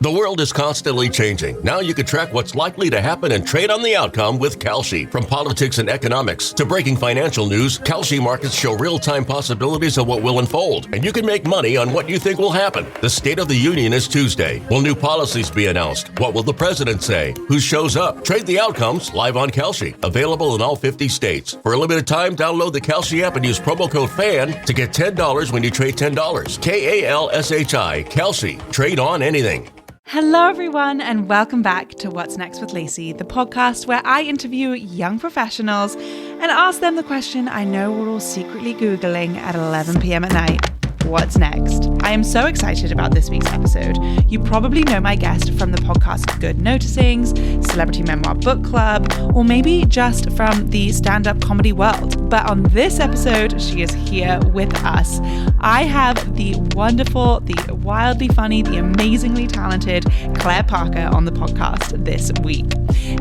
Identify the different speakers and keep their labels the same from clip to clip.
Speaker 1: The world is constantly changing. Now you can track what's likely to happen and trade on the outcome with Kalshi. From politics and economics to breaking financial news, Kalshi markets show real-time possibilities of what will unfold, and you can make money on what you think will happen. The State of the Union is Tuesday. Will new policies be announced? What will the president say? Who shows up? Trade the outcomes live on Kalshi. Available in all 50 states. For a limited time, download the Kalshi app and use promo code FAN to get $10 when you trade $10. Kalshi. Kalshi. Trade on anything.
Speaker 2: Hello, everyone, and welcome back to What's Next with Lacey, the podcast where I interview young professionals and ask them the question I know we're all secretly Googling at 11 p.m. at night. What's next? I am so excited about this week's episode. You probably know my guest from the podcast Good Noticings, Celebrity Memoir Book Club, or maybe just from the stand-up comedy world. But on this episode, she is here with us. I have the wonderful, the wildly funny, the amazingly talented Claire Parker on the podcast this week.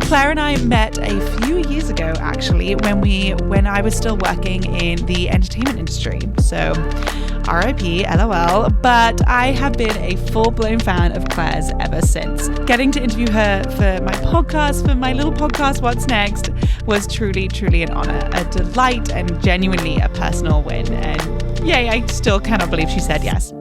Speaker 2: Claire and I met a few years ago, actually, when I was still working in the entertainment industry. So RIP, LOL, but I have been a full-blown fan of Claire's ever since. Getting to interview her for my little podcast, What's Next, was truly, truly an honor, a delight, and genuinely a personal win. And yay, I still cannot believe she said yes.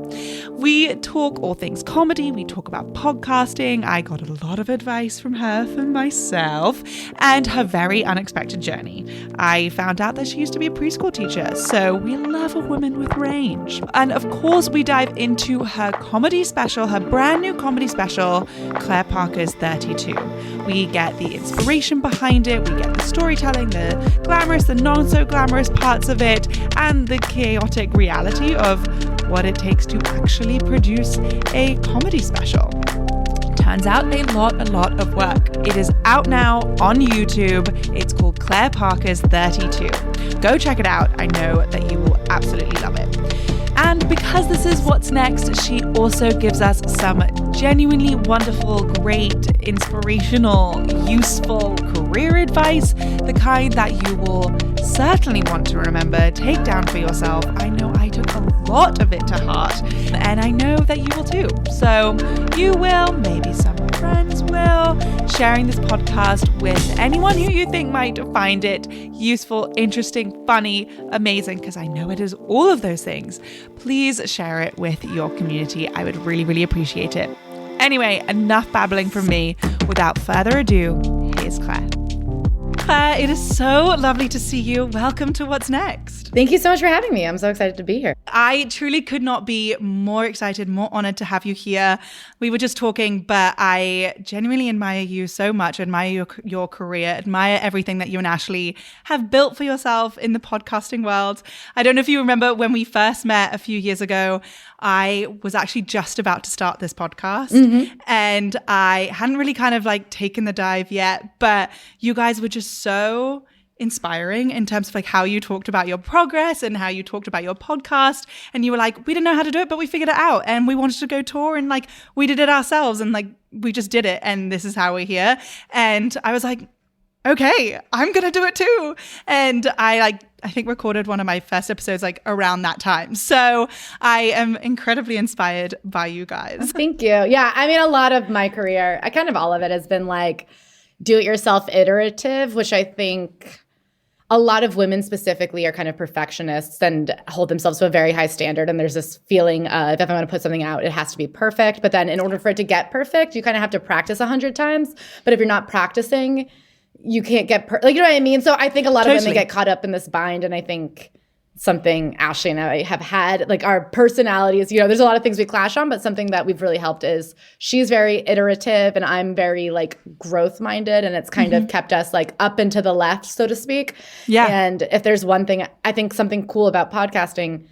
Speaker 2: We talk all things comedy, we talk about podcasting. I got a lot of advice from her for myself and her very unexpected journey. I found out that she used to be a preschool teacher, so we love a woman with range. And of course, we dive into her comedy special, her brand new comedy special, Claire Parker's 32. We get the inspiration behind it, we get the storytelling, the glamorous, the non-so-glamorous parts of it, and the chaotic reality of what it takes to actually produce a comedy special. Turns out a lot of work. It is out now on YouTube. It's called Claire Parker's 32. Go check it out. I know that you will absolutely love it. And because this is What's Next, she also gives us some genuinely wonderful, great, inspirational, useful career advice, the kind that you will certainly want to remember, take down for yourself. I know I took a lot of it to heart, and I know that you will too. So you will, maybe some friends will, sharing this podcast with anyone who you think might find it useful, interesting, funny, amazing, because I know it is all of those things. Please share it with your community. I would really, really appreciate it. Anyway, enough babbling from me. Without further ado, here's Claire. Claire, it is so lovely to see you. Welcome to What's Next.
Speaker 3: Thank you so much for having me. I'm so excited to be here.
Speaker 2: I truly could not be more excited, more honored to have you here. We were just talking, but I genuinely admire you so much, admire your career, admire everything that you and Ashley have built for yourself in the podcasting world. I don't know if you remember when we first met a few years ago, I was actually just about to start this podcast and I hadn't really kind of like taken the dive yet, but you guys were just so inspiring in terms of like how you talked about your progress and how you talked about your podcast. And you were like, we didn't know how to do it, but we figured it out and we wanted to go tour and like we did it ourselves and like we just did it and this is how we're here. And I was like, okay, I'm going to do it too. And I think recorded one of my first episodes like around that time. So I am incredibly inspired by you guys.
Speaker 3: Thank you. Yeah. I mean, a lot of my career, kind of all of it has been like do-it-yourself iterative, which I think a lot of women specifically are kind of perfectionists and hold themselves to a very high standard. And there's this feeling of if I want to put something out, it has to be perfect. But then in order for it to get perfect, you kind of have to practice 100 times. But if you're not practicing, you can't get you know what I mean? So I think a lot of women get caught up in this bind. And I think something Ashley and I have had, like our personalities, you know, there's a lot of things we clash on, but something that we've really helped is she's very iterative and I'm very like growth minded. And it's kind of kept us like up and to the left, so to speak. Yeah. And if there's one thing, I think something cool about podcasting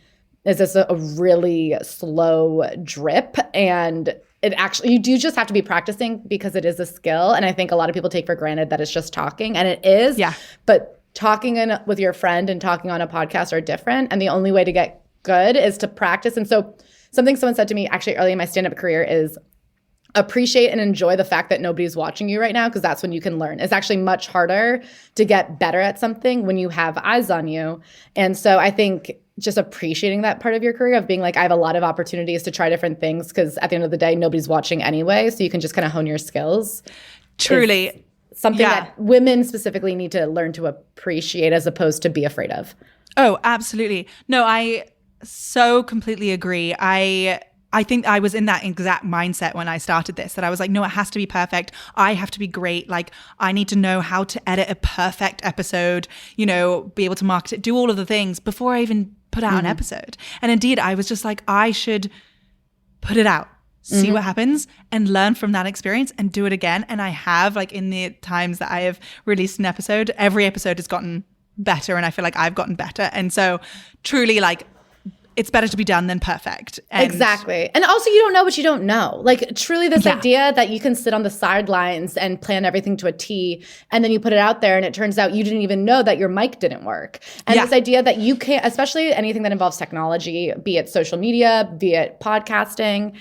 Speaker 3: is it's a really slow drip and it actually, you do just have to be practicing because it is a skill. And I think a lot of people take for granted that it's just talking, and it is. Yeah. But talking with your friend and talking on a podcast are different. And the only way to get good is to practice. And so something someone said to me actually early in my stand-up career is appreciate and enjoy the fact that nobody's watching you right now, because that's when you can learn. It's actually much harder to get better at something when you have eyes on you. And so I think just appreciating that part of your career of being like, I have a lot of opportunities to try different things because at the end of the day, nobody's watching anyway. So you can just kind of hone your skills.
Speaker 2: Truly.
Speaker 3: Something that women specifically need to learn to appreciate as opposed to be afraid of.
Speaker 2: Oh, absolutely. No, I so completely agree. I think I was in that exact mindset when I started this, that I was like, no, it has to be perfect. I have to be great. Like, I need to know how to edit a perfect episode, you know, be able to market it, do all of the things before I even put out an episode. And indeed, I was just like, I should put it out, see what happens, and learn from that experience and do it again. And I have, like, in the times that I have released an episode, every episode has gotten better, and I feel like I've gotten better. And so truly, like, it's better to be done than perfect.
Speaker 3: Exactly. And also, you don't know what you don't know. Like, truly, this idea that you can sit on the sidelines and plan everything to a T, and then you put it out there and it turns out you didn't even know that your mic didn't work. And this idea that you can't, especially anything that involves technology, be it social media, be it podcasting,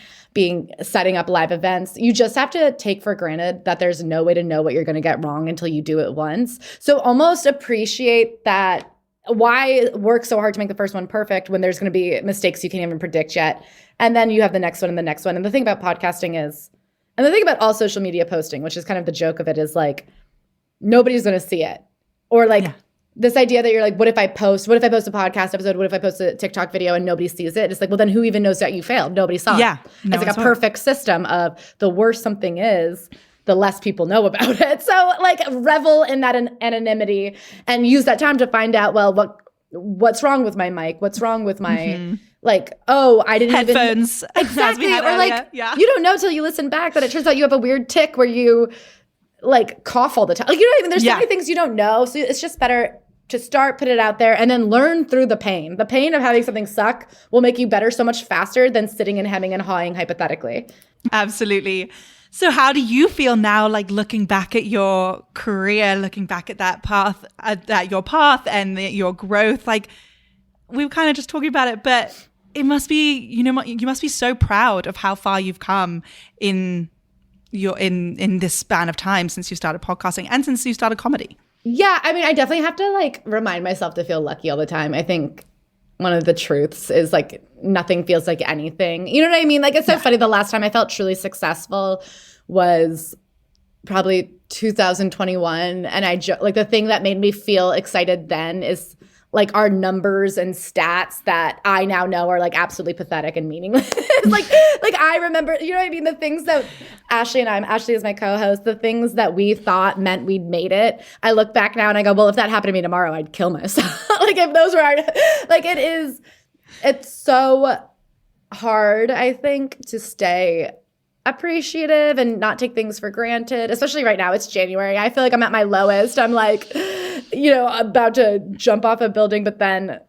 Speaker 3: setting up live events, you just have to take for granted that there's no way to know what you're going to get wrong until you do it once. So almost appreciate that. Why work so hard to make the first one perfect when there's going to be mistakes you can't even predict yet? And then you have the next one and the next one. And the thing about podcasting is, and the thing about all social media posting, which is kind of the joke of it, is like, nobody's going to see it. Or like this idea that you're like, what if I post a podcast episode? What if I post a TikTok video and nobody sees it? It's like, well, then who even knows that you failed? Nobody saw it. It's like a perfect system of the worse something is, the less people know about it. So like revel in that anonymity and use that time to find out, well, what's wrong with my mic? What's wrong with my, like, oh, I didn't
Speaker 2: headphones.
Speaker 3: Exactly. Or like, you don't know till you listen back that it turns out you have a weird tick where you like cough all the time. Like, you know what I mean? There's so many things you don't know. So it's just better to start, put it out there, and then learn through the pain. The pain of having something suck will make you better so much faster than sitting and hemming and hawing hypothetically.
Speaker 2: Absolutely. So how do you feel now, like looking back at your career, looking back at that path, at your path and your growth? Like, we were kind of just talking about it, but it must be, you must be so proud of how far you've come in this span of time since you started podcasting and since you started comedy.
Speaker 3: Yeah, I mean, I definitely have to like remind myself to feel lucky all the time. I think one of the truths is like nothing feels like anything. You know what I mean? Like, it's so funny. The last time I felt truly successful was probably 2021. And like the thing that made me feel excited then is like our numbers and stats that I now know are like absolutely pathetic and meaningless. like I remember, you know what I mean? The things that Ashley is my co-host, the things that we thought meant we'd made it. I look back now and I go, well, if that happened to me tomorrow, I'd kill myself. Like if those were like it's so hard, I think, to stay appreciative and not take things for granted, especially right now. It's January. I feel like I'm at my lowest. I'm like, about to jump off a building, but then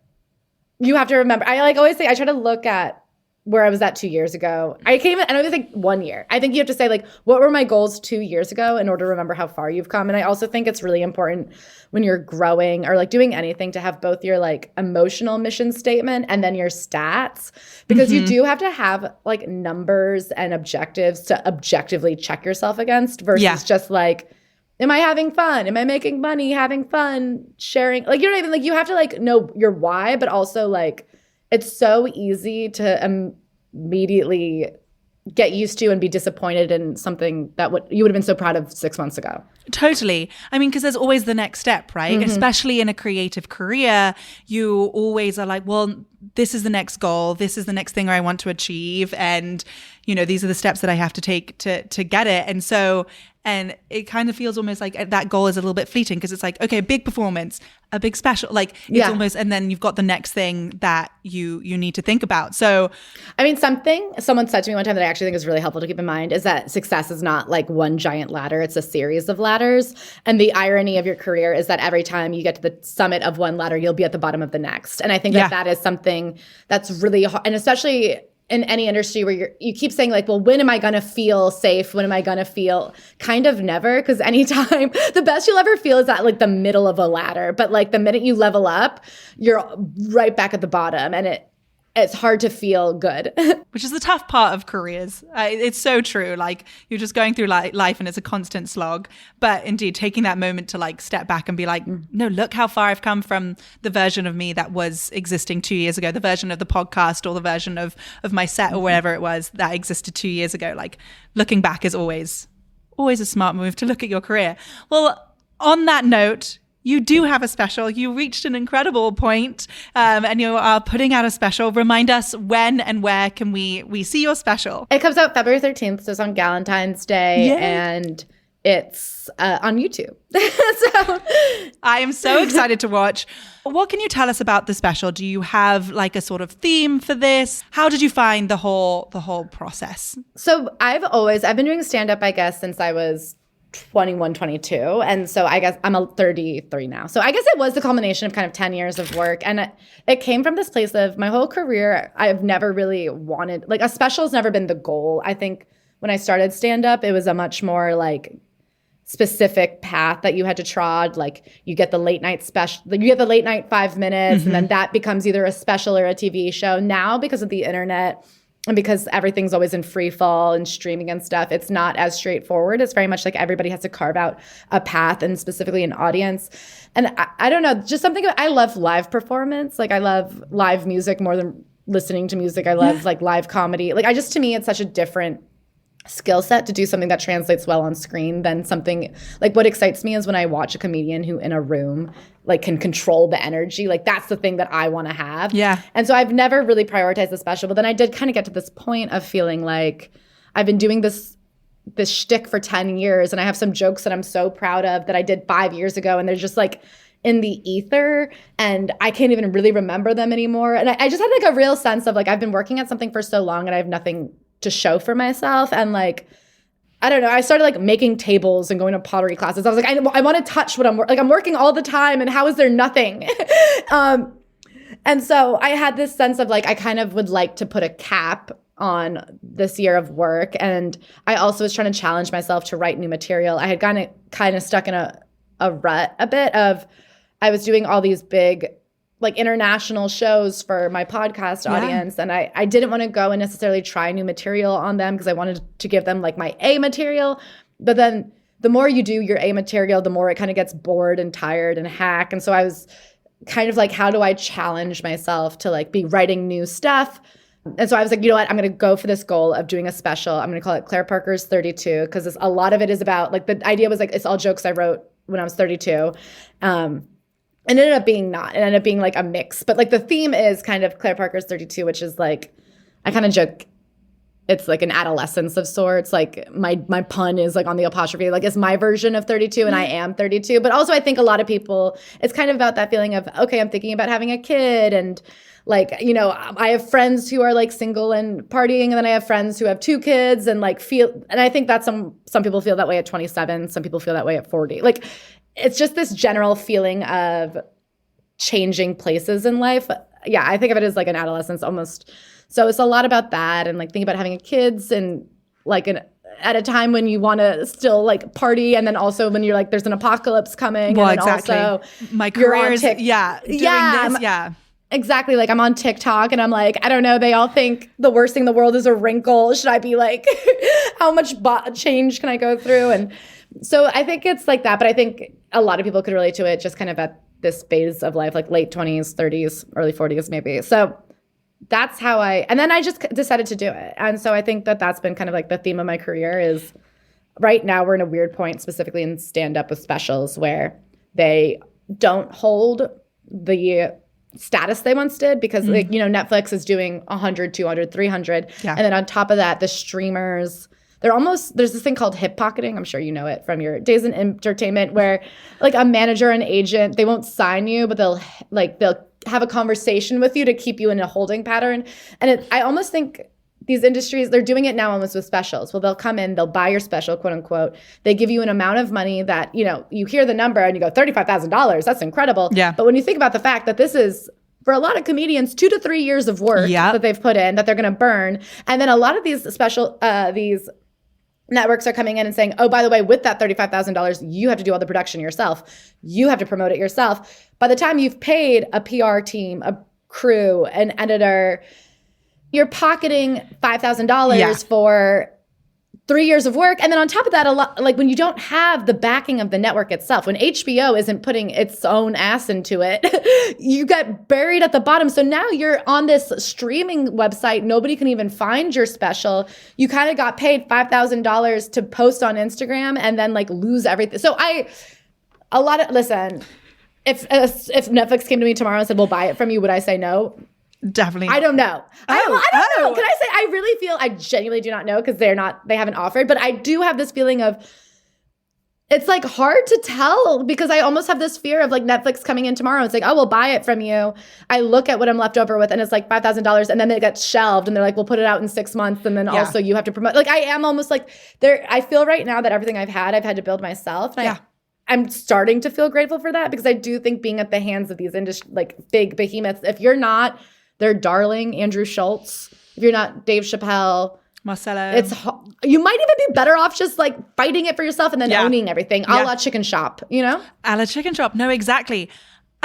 Speaker 3: you have to remember, I like always say, I try to look at where I was at 2 years ago. I don't even think 1 year. I think you have to say like, what were my goals 2 years ago in order to remember how far you've come? And I also think it's really important when you're growing or like doing anything to have both your like emotional mission statement and then your stats, because you do have to have like numbers and objectives to objectively check yourself against versus just like, am I having fun? Am I making money, having fun, sharing? Like, you know what I mean? Like, you have to like know your why, but also like, it's so easy to immediately get used to and be disappointed in something that you would have been so proud of 6 months ago.
Speaker 2: Totally. I mean, because there's always the next step, right? Especially in a creative career, you always are like, well, this is the next goal. This is the next thing I want to achieve. And, these are the steps that I have to take to get it. And so, and it kind of feels almost like that goal is a little bit fleeting because it's like, okay, big performance, a big special, like it's almost, and then you've got the next thing that you need to think about. So, I mean,
Speaker 3: someone said to me one time that I actually think is really helpful to keep in mind is that success is not like one giant ladder. It's a series of ladders. And the irony of your career is that every time you get to the summit of one ladder, you'll be at the bottom of the next. And I think that is something that's really hard. And especially in any industry where you keep saying like, well, when am I going to feel safe? When am I going to feel kind of never? Because anytime the best you'll ever feel is at like the middle of a ladder. But like the minute you level up, you're right back at the bottom. And it's hard to feel good.
Speaker 2: Which is the tough part of careers. It's so true. Like, you're just going through life and it's a constant slog. But indeed, taking that moment to like step back and be like, no, look how far I've come from the version of me that was existing 2 years ago, the version of the podcast or the version of my set or whatever it was that existed 2 years ago. Like, looking back is always a smart move to look at your career. Well, on that note, you do have a special. You reached an incredible point, and you are putting out a special. Remind us when and where can we see your special?
Speaker 3: It comes out February 13th, so it's on Valentine's Day, and it's on YouTube. So
Speaker 2: I am so excited to watch. What can you tell us about the special? Do you have like a sort of theme for this? How did you find the whole process?
Speaker 3: So I've been doing stand-up, I guess, since I was 21, 22. And so I guess I'm 33 now. So I guess it was the culmination of kind of 10 years of work. And it came from this place of my whole career. I've never really wanted, like, a special has never been the goal. I think when I started stand-up, it was a much more like specific path that you had to trod. Like, you get the late night special, you get the late night 5 minutes, and then that becomes either a special or a TV show. Now, because of the internet, and because everything's always in free fall and streaming and stuff, it's not as straightforward. It's very much like everybody has to carve out a path and specifically an audience. And I don't know, just something, I love live performance. Like, I love live music more than listening to music. I love like live comedy. Like, to me, it's such a different skill set to do something that translates well on screen than something like, what excites me is when I watch a comedian who in a room like can control the energy. Like, that's the thing that I want to have.
Speaker 2: Yeah.
Speaker 3: And so I've never really prioritized the special, but then I did kind of get to this point of feeling like I've been doing this shtick for 10 years, and I have some jokes that I'm so proud of that I did 5 years ago, and they're just like in the ether, and I can't even really remember them anymore. And I just had like a real sense of like, I've been working at something for so long and I have nothing to show for myself. And like, I don't know, I started like making tables and going to pottery classes. I was like, I want to touch what I'm working all the time, and how is there nothing? And so I had this sense of like, I kind of would like to put a cap on this year of work. And I also was trying to challenge myself to write new material. I had gotten kind of stuck in a rut a bit of, I was doing all these big like international shows for my podcast audience. And I didn't want to go and necessarily try new material on them because I wanted to give them like my A material. But then the more you do your A material, the more it kind of gets bored and tired and hack. And so I was kind of like, how do I challenge myself to like be writing new stuff? And so I was like, you know what, I'm going to go for this goal of doing a special. I'm going to call it Claire Parker's 32, because a lot of it is about like, the idea was like, it's all jokes I wrote when I was 32. And it ended up being not. It ended up being like a mix. But like the theme is kind of Claire Parker's 32, which is like, I kind of joke, it's like an adolescence of sorts. Like my pun is like on the apostrophe, like it's my version of 32 and I am 32. But also I think a lot of people, it's kind of about that feeling of, okay, I'm thinking about having a kid. And like, you know, I have friends who are like single and partying. And then I have friends who have 2 kids and like and I think that some people feel that way at 27. Some people feel that way at 40. Like, it's just this general feeling of changing places in life. Yeah, I think of it as like an adolescence almost. So it's a lot about that, and like thinking about having kids, and like at a time when you want to still like party, and then also when you're like, there's an apocalypse coming.
Speaker 2: Well,
Speaker 3: and then
Speaker 2: exactly.
Speaker 3: Also
Speaker 2: my career is doing this.
Speaker 3: Exactly. Like I'm on TikTok and I'm like, I don't know, they all think the worst thing in the world is a wrinkle. Should I be like, how much change can I go through? And so I think it's like that, but I think a lot of people could relate to it just kind of at this phase of life, like late 20s, 30s, early 40s maybe. So that's how and then I just decided to do it. And so I think that that's been kind of like the theme of my career is right now we're in a weird point, specifically in stand-up with specials, where they don't hold the status they once did, because like, you know, Netflix is doing 100, 200, 300. Yeah. And then on top of that, the streamers, there's this thing called hip pocketing. I'm sure you know it from your days in entertainment, where like a manager and agent, they won't sign you, but they'll have a conversation with you to keep you in a holding pattern. And I almost think these industries, they're doing it now almost with specials. Well, they'll come in, they'll buy your special, quote unquote. They give you an amount of money that, you know, you hear the number and you go, $35,000. That's incredible. Yeah. But when you think about the fact that this is, for a lot of comedians, 2 to 3 years of work that they've put in, that they're going to burn. And then a lot of these these networks are coming in and saying, oh, by the way, with that $35,000, you have to do all the production yourself. You have to promote it yourself. By the time you've paid a PR team, a crew, an editor. You're pocketing $5,000 for 3 years of work. And then on top of that, a lot, like when you don't have the backing of the network itself, when HBO isn't putting its own ass into it, you get buried at the bottom. So now you're on this streaming website. Nobody can even find your special. You kind of got paid $5,000 to post on Instagram and then like lose everything. So listen, if Netflix came to me tomorrow and said, we'll buy it from you, would I say no?
Speaker 2: Definitely not.
Speaker 3: I don't know. I don't know. Can I say I genuinely do not know because they haven't offered, but I do have this feeling of it's like hard to tell because I almost have this fear of like Netflix coming in tomorrow. It's like, oh, we'll buy it from you. I look at what I'm left over with and it's like $5,000 and then it gets shelved and they're like, we'll put it out in 6 months and then also you have to promote. Like I am almost like there. I feel right now that everything I've had to build myself. And I'm starting to feel grateful for that because I do think being at the hands of these like big behemoths, if you're not their darling Andrew Schultz, if you're not Dave Chappelle,
Speaker 2: Marcelo,
Speaker 3: you might even be better off just like fighting it for yourself and then owning everything, a la Chicken Shop, you know?
Speaker 2: A la Chicken Shop. No, exactly.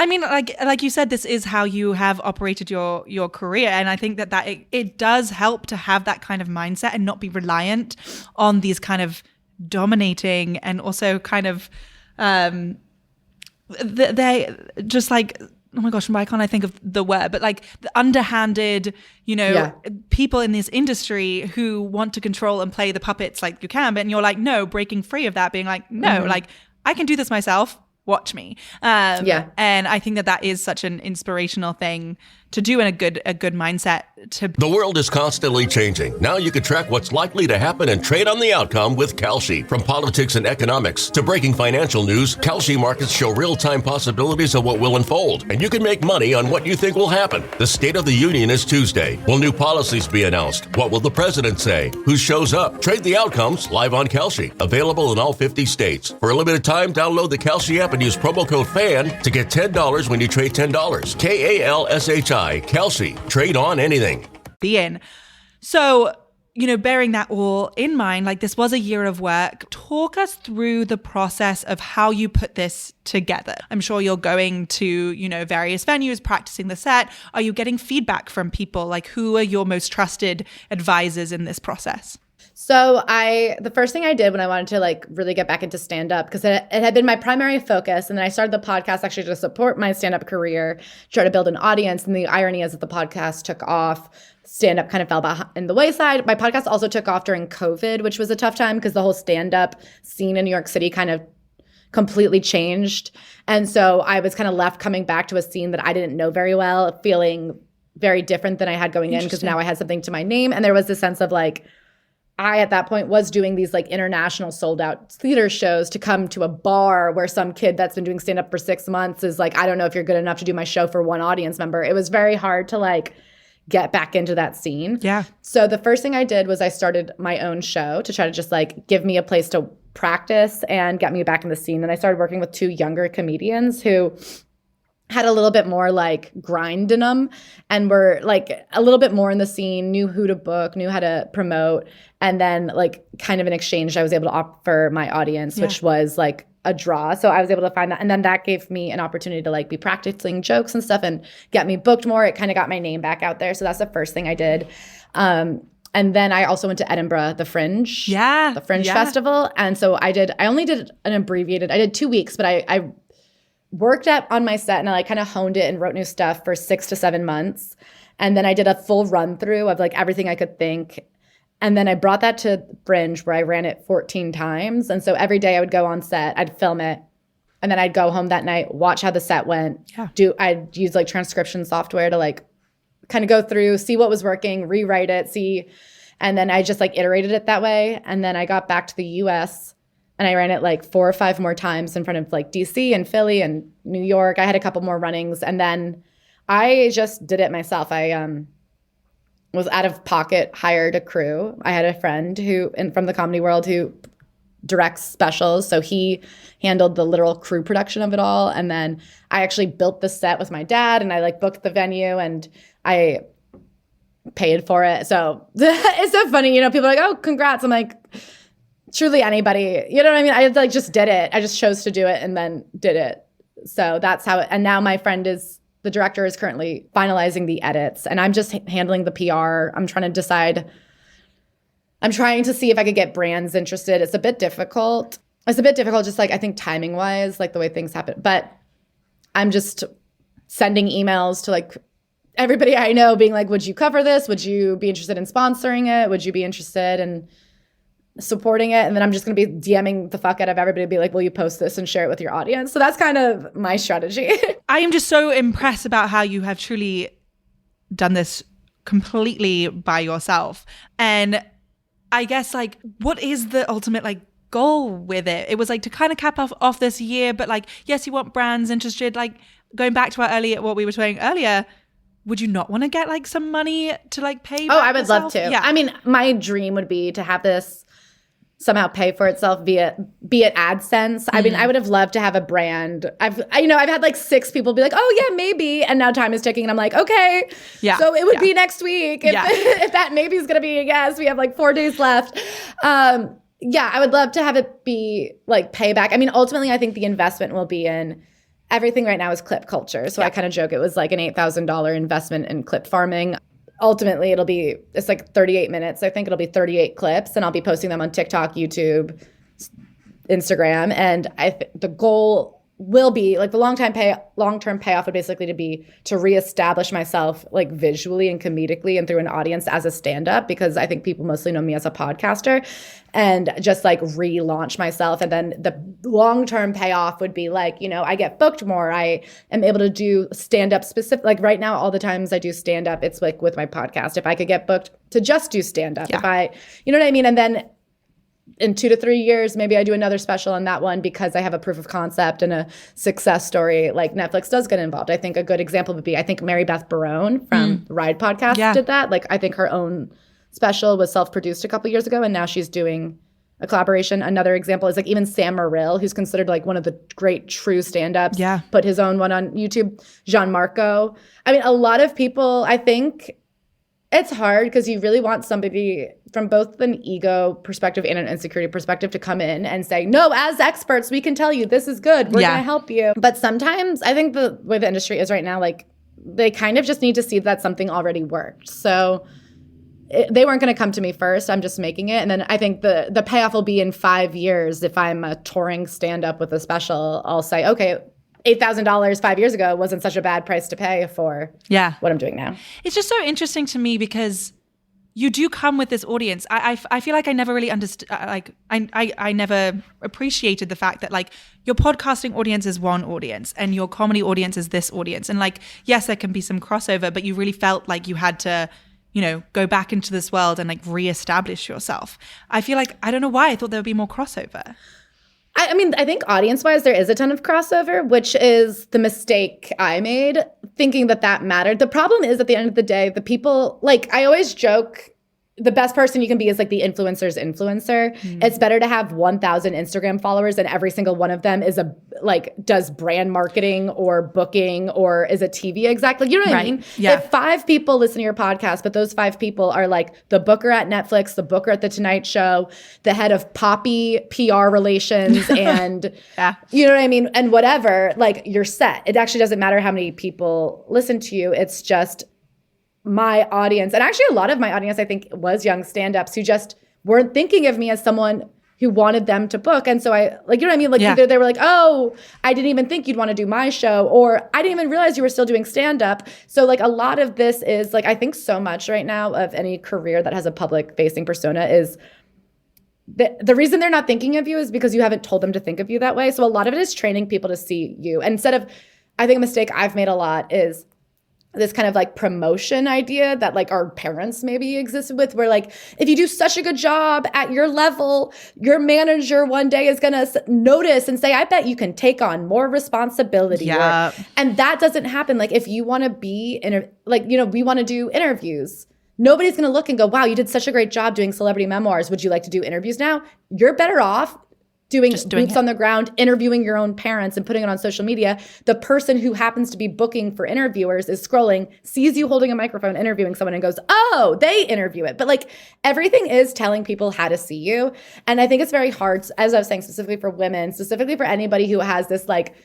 Speaker 2: I mean, like you said, this is how you have operated your career, and I think that it does help to have that kind of mindset and not be reliant on these kind of dominating and also kind of they just like. Oh my gosh, why can't I think of the word? But like the underhanded, people in this industry who want to control and play the puppets like you can. But you're like, no, breaking free of that, being like, no, like I can do this myself. Watch me. And I think that is such an inspirational thing to do and a good mindset to.
Speaker 1: The world is constantly changing. Now you can track what's likely to happen and trade on the outcome with Kalshi. From politics and economics to breaking financial news, Kalshi markets show real-time possibilities of what will unfold, and you can make money on what you think will happen. The State of the Union is Tuesday. Will new policies be announced? What will the president say? Who shows up? Trade the outcomes live on Kalshi. Available in all 50 states. For a limited time, download the Kalshi app and use promo code FAN to get $10 when you trade $10. KALSHI. Kalshi. Trade on anything.
Speaker 2: So, bearing that all in mind, like this was a year of work. Talk us through the process of how you put this together. I'm sure you're going to, various venues, practicing the set. Are you getting feedback from people? Like, who are your most trusted advisors in this process?
Speaker 3: So the first thing I did when I wanted to like really get back into stand-up, because it had been my primary focus, and then I started the podcast actually to support my stand-up career, try to build an audience, and the irony is that the podcast took off, stand-up kind of fell behind the wayside. My podcast also took off during COVID, which was a tough time because the whole stand-up scene in New York City kind of completely changed. And so I was kind of left coming back to a scene that I didn't know very well, feeling very different than I had going in because now I had something to my name. And there was this sense of like, I, at that point, was doing these like international sold out theater shows to come to a bar where some kid that's been doing stand up for 6 months is like, I don't know if you're good enough to do my show for one audience member. It was very hard to like get back into that scene. Yeah. So the first thing I did was I started my own show to try to just like give me a place to practice and get me back in the scene. And I started working with 2 younger comedians who had a little bit more like grind in them and were like a little bit more in the scene, knew who to book, knew how to promote. And then like kind of in exchange, I was able to offer my audience, which was like a draw. So I was able to find that. And then that gave me an opportunity to like be practicing jokes and stuff and get me booked more. It kind of got my name back out there. So that's the first thing I did. And then I also went to Edinburgh, the Fringe Festival. And so I only did an abbreviated, I did 2 weeks, but I worked on my set and I like kind of honed it and wrote new stuff for 6 to 7 months. And then I did a full run through of like everything I could think. And then I brought that to Fringe where I ran it 14 times. And so every day I would go on set, I'd film it. And then I'd go home that night, watch how the set went. I'd use like transcription software to like kind of go through, see what was working, rewrite it, see. And then I just like iterated it that way. And then I got back to the US and I ran it like 4 or 5 more times in front of like DC and Philly and New York. I had a couple more runnings. And then I just did it myself. I was out of pocket, hired a crew. I had a friend from the comedy world who directs specials. So he handled the literal crew production of it all. And then I actually built the set with my dad and I like booked the venue and I paid for it. So it's so funny, people are like, oh, congrats. I'm like, truly anybody, you know what I mean? I like just did it. I just chose to do it and then did it. So that's how and now my friend is The director is currently finalizing the edits, and I'm just handling the PR. I'm trying to see if I could get brands interested. It's a bit difficult. Just like, I think timing wise, like the way things happen. But I'm just sending emails to like everybody I know being like, would you cover this? Would you be interested in sponsoring it? Would you be interested in supporting it? And then I'm just going to be DMing the fuck out of everybody to be like, will you post this and share it with your audience? So that's kind of my strategy.
Speaker 2: I am just so impressed about how you have truly done this completely by yourself. And I guess like, what is the ultimate like goal with it? It was like to kind of cap off this year, but like, yes, you want brands interested. Like going back to what we were saying earlier, would you not want to get like some money to like pay?
Speaker 3: Oh, I would love to.
Speaker 2: Yeah.
Speaker 3: I mean, my dream would be to have this somehow pay for itself via AdSense. I mean, I would have loved to have a brand. I've had like 6 people be like, oh yeah, maybe. And now time is ticking and I'm like, okay.
Speaker 2: Yeah.
Speaker 3: So it would be next week. If that maybe is going to be a yes, we have like 4 days left. Yeah, I would love to have it be like payback. I mean, ultimately, I think the investment will be in everything right now is clip culture. So I kind of joke it was like an $8,000 investment in clip farming. Ultimately, it's like 38 minutes. I think it'll be 38 clips, and I'll be posting them on TikTok, YouTube, Instagram. And the goal will be like the long-term payoff would basically be to reestablish myself like visually and comedically and through an audience as a stand-up, because I think people mostly know me as a podcaster, and just like relaunch myself. And then the long-term payoff would be like, I get booked more. I am able to do stand-up specific. Like right now, all the times I do stand-up, it's like with my podcast. If I could get booked to just do stand-up, you know what I mean? And then in 2 to 3 years, maybe I do another special on that one because I have a proof of concept and a success story. Like Netflix does get involved. I think a good example would be, I think Mary Beth Barone from the Ride podcast did that. Like I think her own special was self-produced a couple years ago, and now she's doing a collaboration. Another example is like even Sam Morrill, who's considered like one of the great true stand-ups, put his own one on YouTube. Jean Marco. I mean, a lot of people, I think it's hard because you really want somebody from both an ego perspective and an insecurity perspective to come in and say, no, as experts, we can tell you this is good. We're going to help you. But sometimes I think the way the industry is right now, like they kind of just need to see that something already worked. So they weren't going to come to me first. I'm just making it. And then I think the payoff will be in 5 years. If I'm a touring stand-up with a special, I'll say, okay, $8,000 5 years ago wasn't such a bad price to pay for what I'm doing now.
Speaker 2: It's just so interesting to me because you do come with this audience. I feel like I never really understood, I never appreciated the fact that like your podcasting audience is one audience and your comedy audience is this audience. And like, yes, there can be some crossover, but you really felt like you had to, go back into this world and like reestablish yourself. I feel like, I don't know why I thought there would be more crossover.
Speaker 3: I mean, I think audience-wise, there is a ton of crossover, which is the mistake I made, thinking that mattered. The problem is, at the end of the day, the people, like, I always joke, the best person you can be is like the influencer's influencer. It's better to have 1,000 Instagram followers and every single one of them is does brand marketing or booking or is a TV exec. Like, you know what I mean?
Speaker 2: Yeah.
Speaker 3: If 5 people listen to your podcast, but those 5 people are like the booker at Netflix, the booker at The Tonight Show, the head of Poppy PR relations, and you know what I mean? And whatever, like you're set. It actually doesn't matter how many people listen to you. It's just my audience, and actually a lot of my audience, I think, was young stand-ups who just weren't thinking of me as someone who wanted them to book. And so I, like, you know what I mean? Like either they were like, oh, I didn't even think you'd want to do my show, or I didn't even realize you were still doing stand-up. So like a lot of this is like, I think so much right now of any career that has a public-facing persona is the reason they're not thinking of you is because you haven't told them to think of you that way. So a lot of it is training people to see you. And instead of, I think a mistake I've made a lot is this kind of like promotion idea that like our parents maybe existed with, where like, if you do such a good job at your level, your manager one day is going to notice and say, I bet you can take on more responsibility. And that doesn't happen. Like if you want to be, we want to do interviews. Nobody's going to look and go, wow, you did such a great job doing celebrity memoirs. Would you like to do interviews now? You're better off doing boots on the ground, interviewing your own parents and putting it on social media. The person who happens to be booking for interviewers is scrolling, sees you holding a microphone, interviewing someone and goes, oh, they interview it. But like everything is telling people how to see you. And I think it's very hard, as I was saying, specifically for women, specifically for anybody who has this like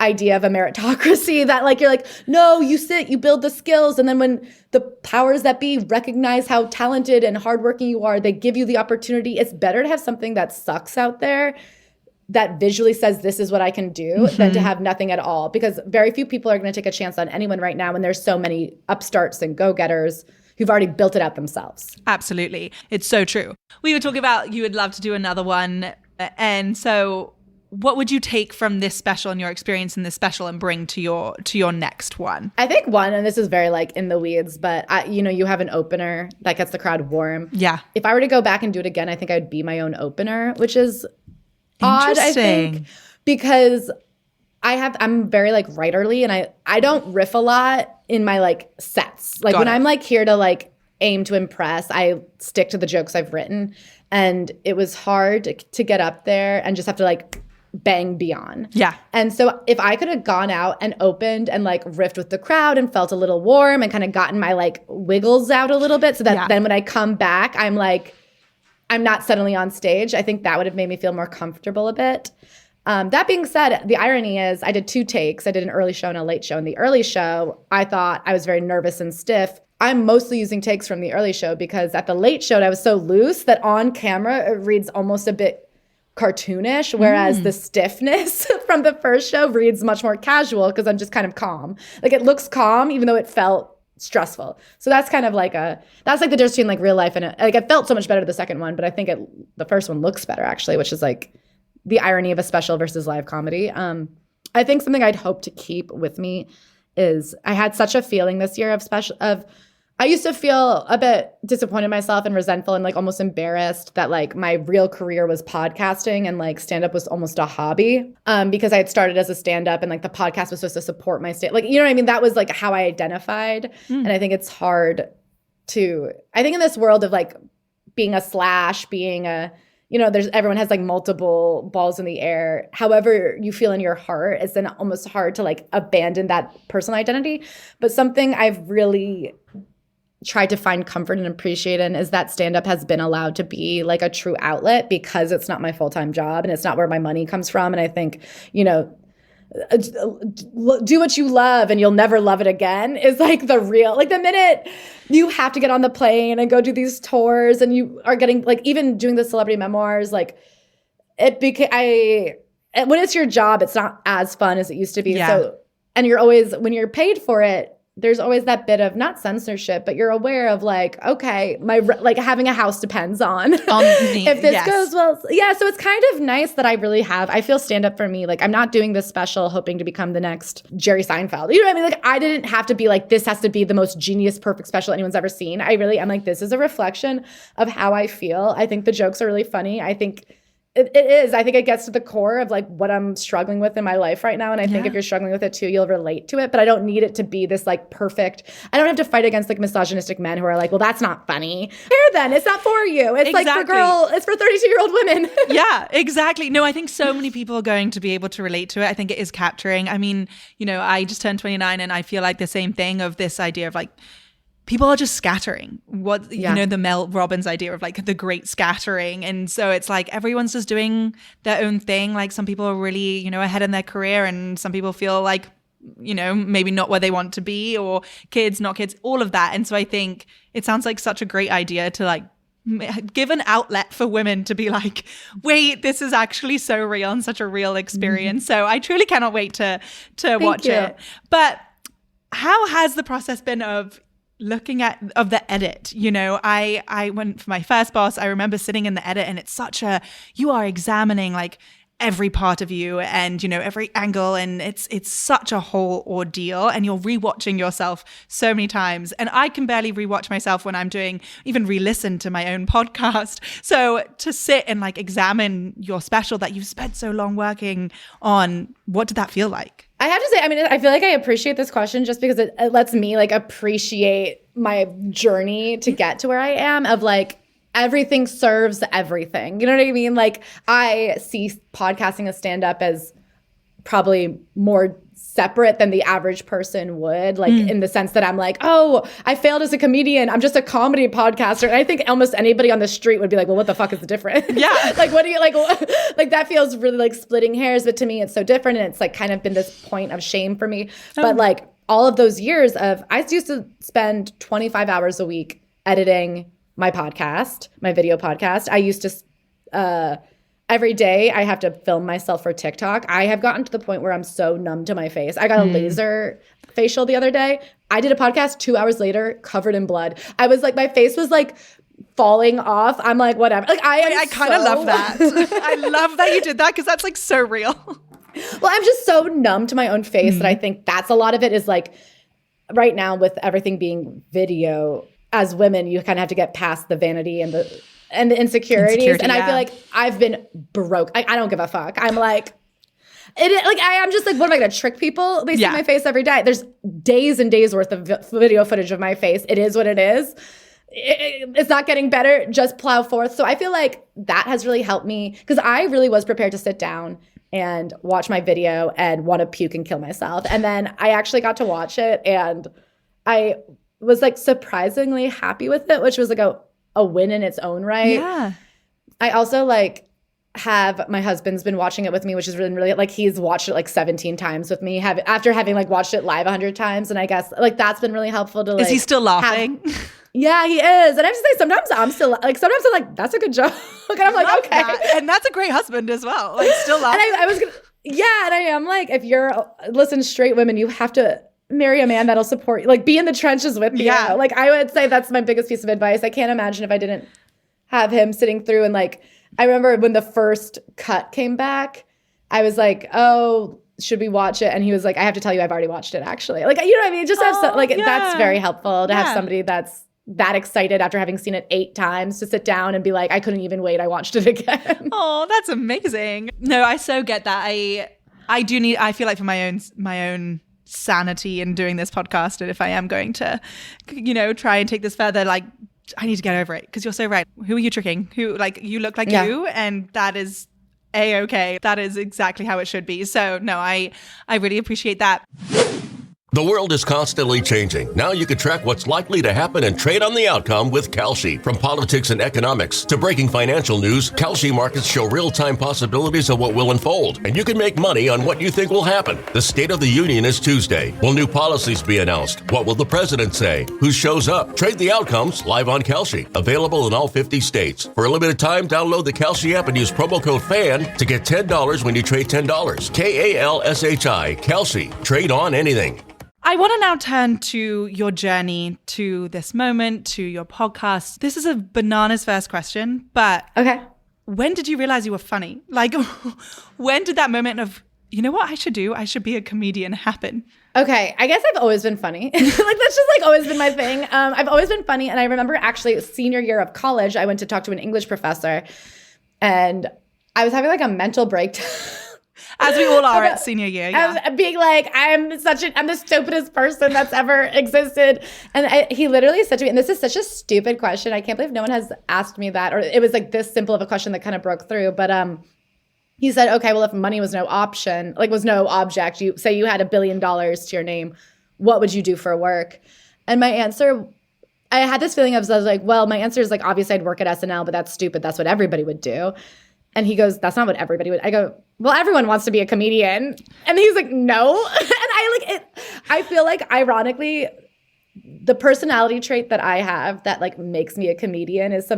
Speaker 3: idea of a meritocracy that like, you're like, no, you sit, you build the skills. And then when the powers that be recognize how talented and hardworking you are, they give you the opportunity. It's better to have something that sucks out there that visually says this is what I can do than to have nothing at all. Because very few people are going to take a chance on anyone right now when there's so many upstarts and go-getters who've already built it out themselves.
Speaker 2: Absolutely. It's so true. We were talking about you would love to do another one. And so what would you take from this special and your experience in this special and bring to your next one?
Speaker 3: I think one, and this is very like in the weeds, but you have an opener that gets the crowd warm.
Speaker 2: Yeah.
Speaker 3: If I were to go back and do it again, I think I'd be my own opener, which is odd, I think, because I'm very like writerly, and I don't riff a lot in my like sets. Like I'm like here to like aim to impress, I stick to the jokes I've written, and it was hard to get up there and just have to like bang beyond.
Speaker 2: Yeah.
Speaker 3: And so if I could have gone out and opened and like riffed with the crowd and felt a little warm and kind of gotten my like wiggles out a little bit so that then when I come back, I'm like, I'm not suddenly on stage, I think that would have made me feel more comfortable a bit. That being said, the irony is I did 2 takes. I did an early show and a late show. In the early show, I thought I was very nervous and stiff. I'm mostly using takes from the early show because at the late show, I was so loose that on camera, it reads almost a bit cartoonish, whereas the stiffness from the first show reads much more casual because I'm just kind of calm. Like it looks calm, even though it felt stressful. So that's kind of like that's like the difference between like real life and like it felt so much better the second one, but I think the first one looks better actually, which is like the irony of a special versus live comedy. I think something I'd hope to keep with me is I had such a feeling this year I used to feel a bit disappointed in myself and resentful and like almost embarrassed that like my real career was podcasting and like stand-up was almost a hobby because I had started as a stand-up and like the podcast was supposed to support my stand. Like, you know what I mean? That was like how I identified. And I think it's hard I think in this world of like being a slash, being a, everyone has like multiple balls in the air. However you feel in your heart, it's then almost hard to like abandon that personal identity. But something I've really tried to find comfort and appreciate in is that stand-up has been allowed to be like a true outlet because it's not my full-time job and it's not where my money comes from. And I think, do what you love and you'll never love it again is like the real, like the minute you have to get on the plane and go do these tours and you are getting like, even doing the celebrity memoirs, like when it's your job, it's not as fun as it used to be.
Speaker 2: Yeah.
Speaker 3: So, and you're always, when you're paid for it, there's always that bit of not censorship, but you're aware of like, okay, like having a house depends on if this goes well. Yeah. So it's kind of nice that I feel stand up for me. Like I'm not doing this special hoping to become the next Jerry Seinfeld. You know what I mean? Like I didn't have to be like, this has to be the most genius, perfect special anyone's ever seen. I'm like, this is a reflection of how I feel. I think the jokes are really funny. I think it is. I think it gets to the core of like what I'm struggling with in my life right now. And I think if you're struggling with it too, you'll relate to it. But I don't need it to be this like perfect. I don't have to fight against like misogynistic men who are like, well, that's not funny. Here then, it's not for you. It's like it's for 32-year-old women.
Speaker 2: Yeah, exactly. No, I think so many people are going to be able to relate to it. I think it is capturing. I mean, I just turned 29 and I feel like the same thing of this idea of like, people are just scattering the Mel Robbins idea of like the great scattering. And so it's like everyone's just doing their own thing. Like some people are really, ahead in their career and some people feel like, maybe not where they want to be or kids, not kids, all of that. And so I think it sounds like such a great idea to like give an outlet for women to be like, wait, this is actually so real and such a real experience. So I truly cannot wait to watch it. But how has the process been of looking at the edit? I went for my first boss. I remember sitting in the edit and it's you are examining like every part of you and, every angle. And it's such a whole ordeal and you're rewatching yourself so many times. And I can barely rewatch myself when I'm even re-listen to my own podcast. So to sit and like examine your special that you've spent so long working on, what did that feel like?
Speaker 3: I have to say, I feel like I appreciate this question just because it lets me like appreciate my journey to get to where I am of like, everything serves everything. You know what I mean? Like I see podcasting as stand-up as probably more separate than the average person would, like in the sense that I'm like, oh, I failed as a comedian. I'm just a comedy podcaster. And I think almost anybody on the street would be like, well, what the fuck is the difference?
Speaker 2: Yeah.
Speaker 3: Like, what do you like that feels really like splitting hairs. But to me, it's so different. And it's like kind of been this point of shame for me. But like all of those years I used to spend 25 hours a week editing my podcast, my video podcast. I used to, every day I have to film myself for TikTok. I have gotten to the point where I'm so numb to my face. I got a laser facial the other day. I did a podcast 2 hours later, covered in blood. I was like, my face was like falling off. I'm like, whatever. Like I
Speaker 2: kind of love that. I love that you did that because that's like so real.
Speaker 3: Well, I'm just so numb to my own face that I think that's a lot of it is like right now with everything being video, as women, you kind of have to get past the vanity and the insecurities. And I feel like I've been broke. I don't give a fuck. I'm like, I'm just like, what am I going to trick people? They see my face every day. There's days and days worth of video footage of my face. It is what it is. It's not getting better. Just plow forth. So I feel like that has really helped me because I really was prepared to sit down and watch my video and want to puke and kill myself. And then I actually got to watch it and I was like surprisingly happy with it, which was like a win in its own right.
Speaker 2: Yeah.
Speaker 3: I also like have my husband's been watching it with me, which is really like he's watched it like 17 times with me after having like watched it live 100 times. And I guess like that's been really helpful to like.
Speaker 2: Is he still laughing?
Speaker 3: Yeah, he is. And I have to say sometimes I'm still like sometimes I'm like, that's a good joke. And I'm like, okay.
Speaker 2: That. And that's a great husband as well. Like still laughing.
Speaker 3: And I was gonna and I am like, if you're straight women, you have to marry a man that'll support you, like be in the trenches with you. Yeah. Like I would say that's my biggest piece of advice. I can't imagine if I didn't have him sitting through and like, I remember when the first cut came back, I was like, oh, should we watch it? And he was like, I have to tell you, I've already watched it actually. Like, you know what I mean? Just have that's very helpful to have somebody that's that excited after having seen it 8 times to sit down and be like, I couldn't even wait. I watched it again.
Speaker 2: Oh, that's amazing. No, I so get that. I feel like for my own sanity in doing this podcast, and if I am going to try and take this further, like I need to get over it because you're so right. Who are you tricking? Who like you look like you, and that is A-okay. That is exactly how it should be. So no, I really appreciate that.
Speaker 1: The world is constantly changing. Now you can track what's likely to happen and trade on the outcome with Kalshi. From politics and economics to breaking financial news, Kalshi markets show real-time possibilities of what will unfold, and you can make money on what you think will happen. The State of the Union is Tuesday. Will new policies be announced? What will the president say? Who shows up? Trade the outcomes live on Kalshi. Available in all 50 states. For a limited time, download the Kalshi app and use promo code FAN to get $10 when you trade $10. Kalshi. Kalshi. Trade on anything.
Speaker 2: I want to now turn to your journey to this moment, to your podcast. This is a bananas first question, but
Speaker 3: okay. When
Speaker 2: did you realize you were funny? Like, when did that moment of, you know what I should do? I should be a comedian happen?
Speaker 3: Okay, I guess I've always been funny. Like, that's just like always been my thing. I've always been funny. And I remember actually senior year of college, I went to talk to an English professor and I was having like a mental breakdown.
Speaker 2: As we all are at senior year. Yeah.
Speaker 3: I was being like, I'm the stupidest person that's ever existed. And he literally said to me, and this is such a stupid question. I can't believe no one has asked me that. Or it was like this simple of a question that kind of broke through. But he said, okay, well, if money was no option, like was no object, you say you had $1 billion to your name, what would you do for work? And my answer, I had this feeling I was like, well, my answer is like, obviously I'd work at SNL, but that's stupid. That's what everybody would do. And he goes, that's not what everybody would. I go, well, everyone wants to be a comedian. And he's like, no. And I feel like ironically, the personality trait that I have that like makes me a comedian is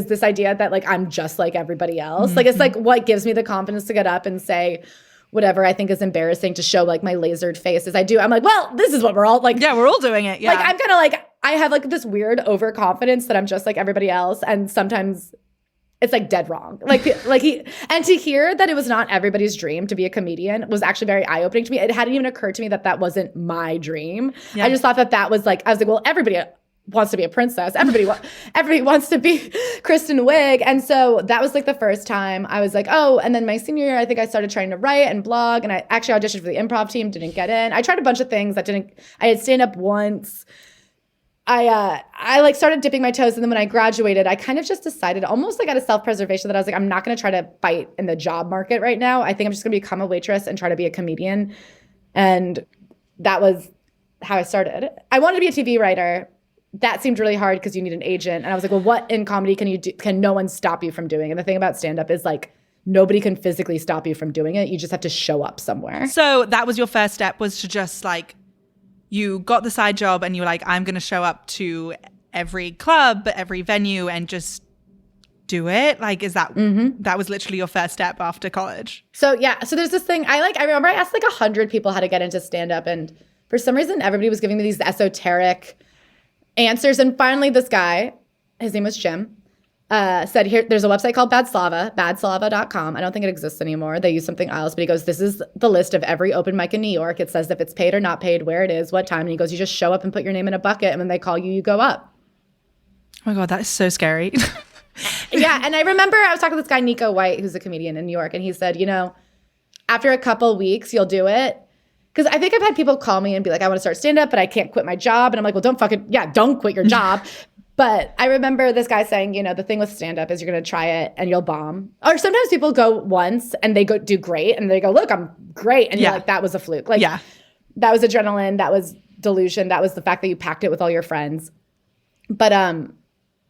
Speaker 3: this idea that like I'm just like everybody else. Mm-hmm. Like it's like what gives me the confidence to get up and say whatever I think is embarrassing to show like my lasered face as I do. I'm like, well, this is what we're all like.
Speaker 2: Yeah, we're all doing it. Yeah.
Speaker 3: Like I'm kind of like, I have like this weird overconfidence that I'm just like everybody else. And sometimes it's like dead wrong. And to hear that it was not everybody's dream to be a comedian was actually very eye-opening to me. It hadn't even occurred to me that that wasn't my dream. Yeah. I just thought that was like, I was like, well, everybody wants to be a princess. Everybody wants to be Kristen Wiig. And so that was like the first time I was like, oh, and then my senior year, I think I started trying to write and blog. And I actually auditioned for the improv team, didn't get in. I tried a bunch of things I had stand-up once. I like started dipping my toes. And then when I graduated, I kind of just decided almost like out of self-preservation that I was like, I'm not going to try to fight in the job market right now. I think I'm just going to become a waitress and try to be a comedian. And that was how I started. I wanted to be a TV writer. That seemed really hard because you need an agent. And I was like, well, what in comedy can you do? Can no one stop you from doing? And the thing about stand-up is like, nobody can physically stop you from doing it. You just have to show up somewhere.
Speaker 2: So that was your first step, was to just like, you got the side job and you were like, I'm going to show up to every club, every venue and just do it. Like, is that, that was literally your first step after college?
Speaker 3: So yeah. So there's this thing, I remember I asked like 100 people how to get into stand-up. And for some reason, everybody was giving me these esoteric answers. And finally this guy, his name was Jim, said, here, there's a website called badslava.com. I don't think it exists anymore. They use something else, but he goes, this is the list of every open mic in New York. It says if it's paid or not paid, where it is, what time. And he goes, you just show up and put your name in a bucket. And when they call you, you go up.
Speaker 2: Oh my God, that is so scary.
Speaker 3: Yeah. And I remember I was talking to this guy, Nico White, who's a comedian in New York. And he said, after a couple weeks, you'll do it. Because I think I've had people call me and be like, I want to start stand up, but I can't quit my job. And I'm like, well, don't quit your job. But I remember this guy saying, the thing with stand-up is you're going to try it and you'll bomb. Or sometimes people go once and they go do great and they go, look, I'm great. And you're like, that was a fluke. Like, that was adrenaline. That was delusion. That was the fact that you packed it with all your friends. But